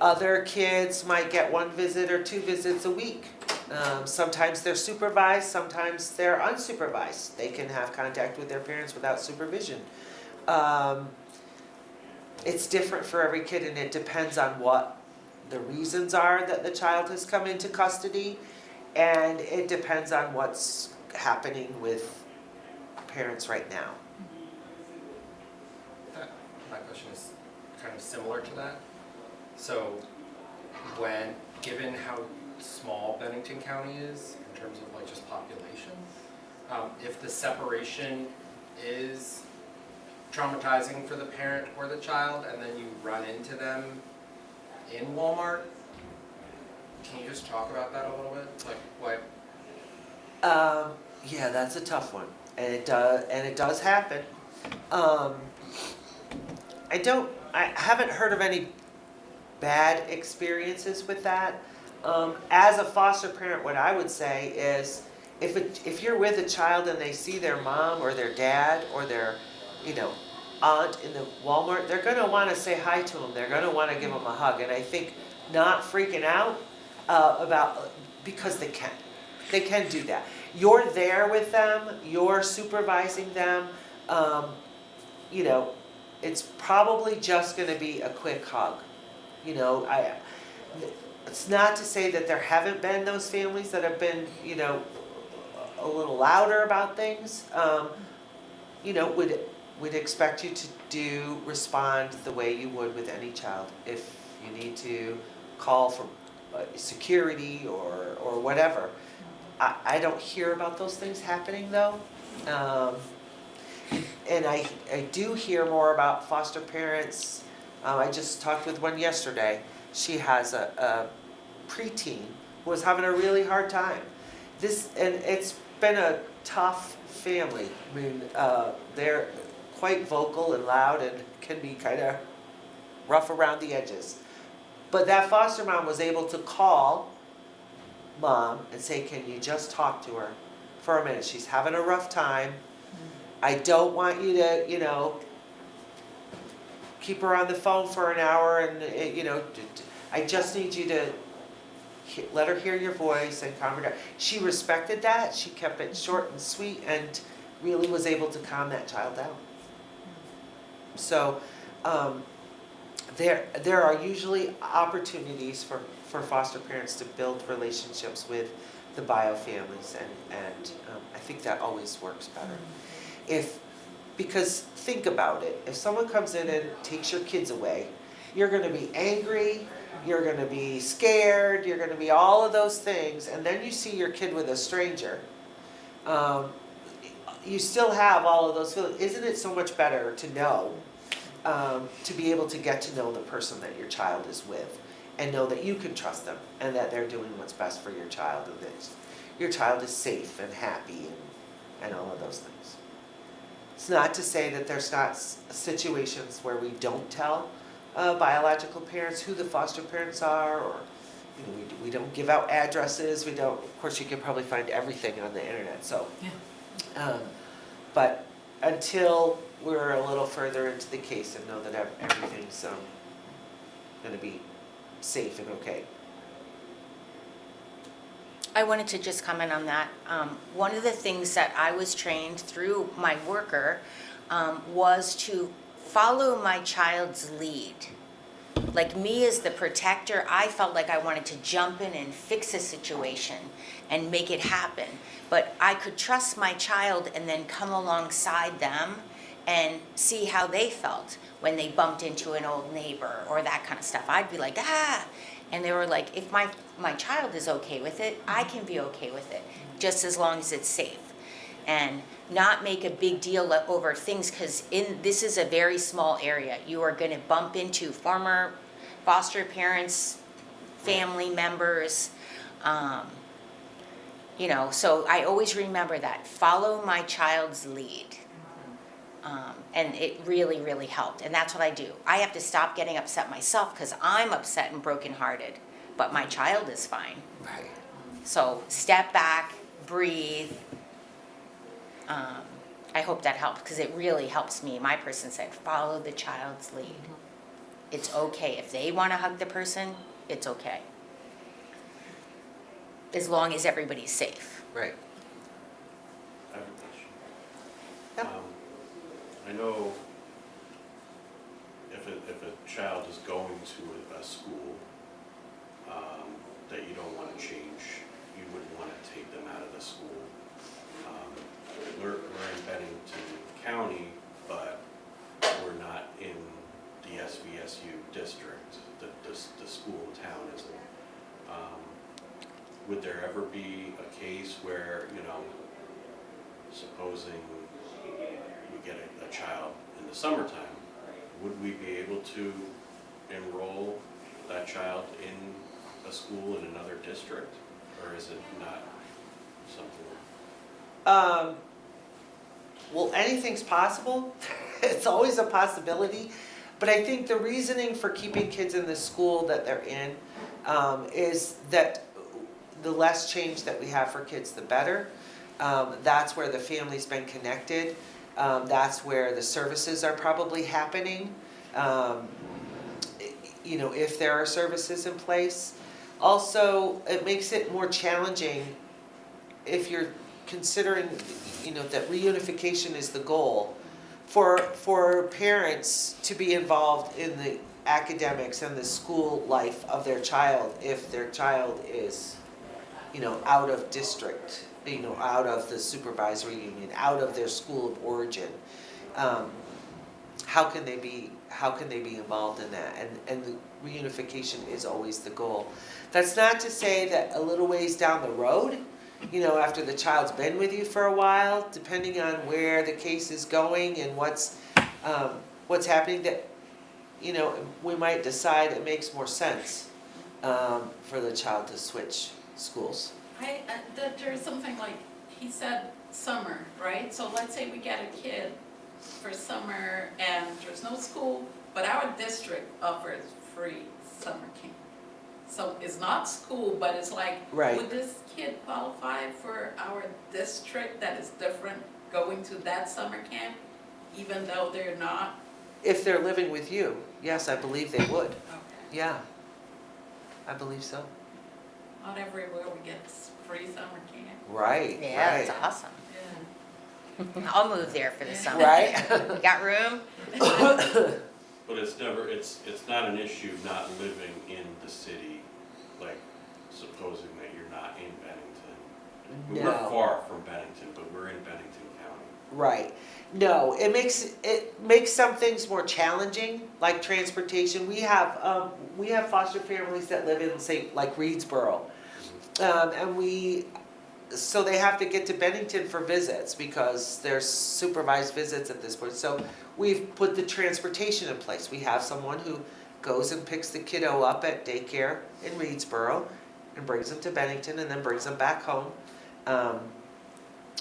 Other kids might get 1 visit or 2 visits a week. Sometimes they're supervised, sometimes they're unsupervised. They can have contact with their parents without supervision. It's different for every kid, and it depends on what the reasons are that the child has come into custody, and it depends on what's happening with parents right now. My question is kind of similar to that. So given how small Bennington County is in terms of like just population, if the separation is traumatizing for the parent or the child and then you run into them in Walmart, can you just talk about that a little bit? Like what? Yeah, that's a tough one, and it does happen. I haven't heard of any bad experiences with that. As a foster parent, what I would say is, if you're with a child and they see their mom or their dad or their, aunt in the Walmart, they're gonna wanna say hi to them. They're gonna wanna give them a hug. And I think not freaking out because they can do that. You're there with them, you're supervising them, it's probably just gonna be a quick hug. It's not to say that there haven't been those families that have been, a little louder about things. We'd expect you to respond the way you would with any child. If you need to call for security or whatever. I don't hear about those things happening though. And I do hear more about foster parents. I just talked with one yesterday. She has a preteen who was having a really hard time. And it's been a tough family. I mean, they're quite vocal and loud and can be kind of rough around the edges. But that foster mom was able to call mom and say, can you just talk to her for a minute? She's having a rough time. I don't want you to, keep her on the phone for an hour and, I just need you to let her hear your voice and calm her down. She respected that. She kept it short and sweet and really was able to calm that child down. So there are usually opportunities for foster parents to build relationships with the bio families, and I think that always works better. Because think about it, if someone comes in and takes your kids away, you're going to be angry, you're going to be scared, you're going to be all of those things, and then you see your kid with a stranger. You still have all of those feelings. Isn't it so much better to know to be able to get to know the person that your child is with and know that you can trust them and that they're doing what's best for your child and that your child is safe and happy and all of those things. It's not to say that there's not situations where we don't tell biological parents who the foster parents are, or you know, we don't give out addresses. We don't. Of course, you can probably find everything on the internet. So, Yeah. But until we're a little further into the case and know that everything's going to be safe and okay. I wanted to just comment on that. One of the things that I was trained through my worker was to follow my child's lead. Like me as the protector, I felt like I wanted to jump in and fix a situation and make it happen. But I could trust my child and then come alongside them and see how they felt when they bumped into an old neighbor or that kind of stuff. I'd be like, ah. And they were like, if my child is okay with it, I can be okay with it, just as long as it's safe. And not make a big deal over things, because this is a very small area. You are going to bump into former foster parents, family members, you know, so I always remember that. Follow my child's lead. And it really, really helped. And that's what I do. I have to stop getting upset myself because I'm upset and brokenhearted, but my child is fine. Right. So step back, breathe. I hope that helps because it really helps me. My person said, follow the child's lead. It's okay. If they want to hug the person, it's okay. As long as everybody's safe. Right. I have a question. Yep. I know if a child is going to a school that you don't want to change, you wouldn't want to take them out of the school. We're in Bennington County, but we're not in the SVSU district. The school in town isn't. Would there ever be a case where, you know, supposing we get a child in the summertime, would we be able to enroll that child in a school in another district? Or is it not something? Well, anything's possible. It's always a possibility. But I think the reasoning for keeping kids in the school that they're in is that the less change that we have for kids, the better. That's where the family's been connected. That's where the services are probably happening. You know, if there are services in place. Also, it makes it more challenging if you're considering, you know, that reunification is the goal for parents to be involved in the academics and the school life of their child if their child is, you know, out of district, you know, out of the supervisory union, out of their school of origin. How can they be involved in that? And the reunification is always the goal. That's not to say that a little ways down the road, you know, after the child's been with you for a while, depending on where the case is going and what's happening, that, you know, we might decide it makes more sense for the child to switch schools. That there's something like, he said summer, right? So let's say we get a kid for summer and there's no school, but our district offers free summer camp. So it's not school, but it's like, Right. would this kid qualify for our district that is different going to that summer camp, even though they're not? If they're living with you, yes, I believe they would. Okay. Yeah, I believe so. Not everywhere we get free summer camp. Right, Yeah, right. that's awesome. Yeah. I'll move there for the Yeah. summer. Right? You got room? But it's not an issue not living in the city, like supposing that you're not in Bennington. No. We're far from Bennington, but we're in Bennington County. Right. No, it makes some things more challenging, like transportation. We have foster families that live in, say, like Reedsboro, so they have to get to Bennington for visits because there's supervised visits at this point. So we've put the transportation in place. We have someone who goes and picks the kiddo up at daycare in Reedsboro and brings them to Bennington and then brings them back home.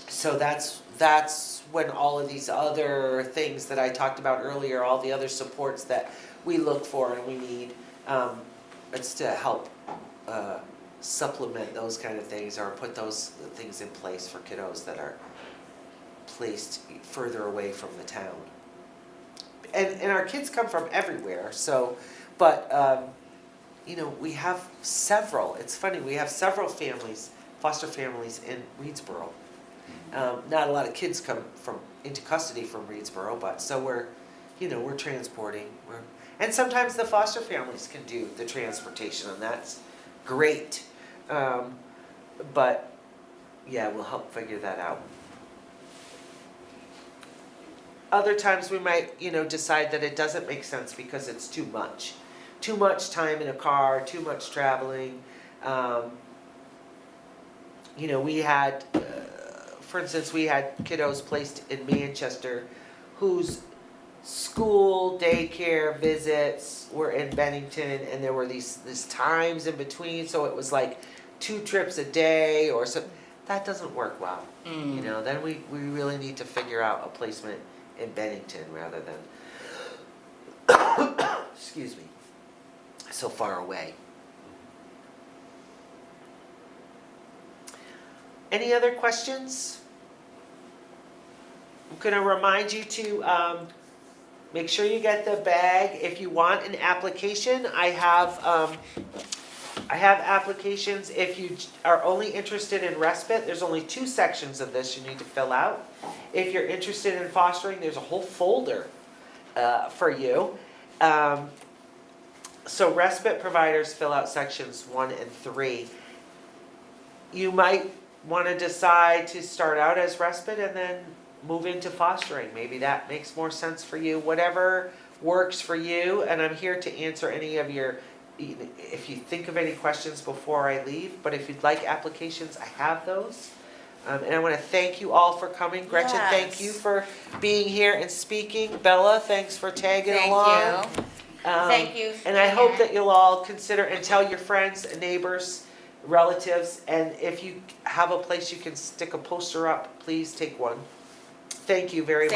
So that's when all of these other things that I talked about earlier, all the other supports that we look for and we need, it's to help supplement those kind of things or put those things in place for kiddos that are placed further away from the town. And our kids come from everywhere, so, but, you know, we have several, it's funny, we have several families, foster families in Reedsboro. Not a lot of kids come into custody from Reedsboro, but so we're transporting, and sometimes the foster families can do the transportation, and that's great. But yeah, we'll help figure that out. Other times we might, decide that it doesn't make sense because it's too much. Too much time in a car, too much traveling. We had, for instance, we had kiddos placed in Manchester whose school, daycare visits were in Bennington, and there were these times in between, so it was like 2 trips a day or so. That doesn't work well. Then we really need to figure out a placement in Bennington rather than excuse me, so far away. Any other questions? I'm going to remind you to make sure you get the bag. If you want an application, I have applications. If you are only interested in respite, there's only 2 sections of this you need to fill out. If you're interested in fostering, there's a whole folder for you. So respite providers fill out sections 1 and 3. You might want to decide to start out as respite and then move into fostering. Maybe that makes more sense for you. Whatever works for you, and I'm here to answer any of your, if you think of any questions before I leave, but if you'd like applications, I have those. And I want to thank you all for coming. Gretchen, thank you for being here and speaking. Bella, thanks for tagging along. Thank you. And I hope that you'll all consider and tell your friends and neighbors, relatives, and if you have a place you can stick a poster up, please take one. Thank you very much.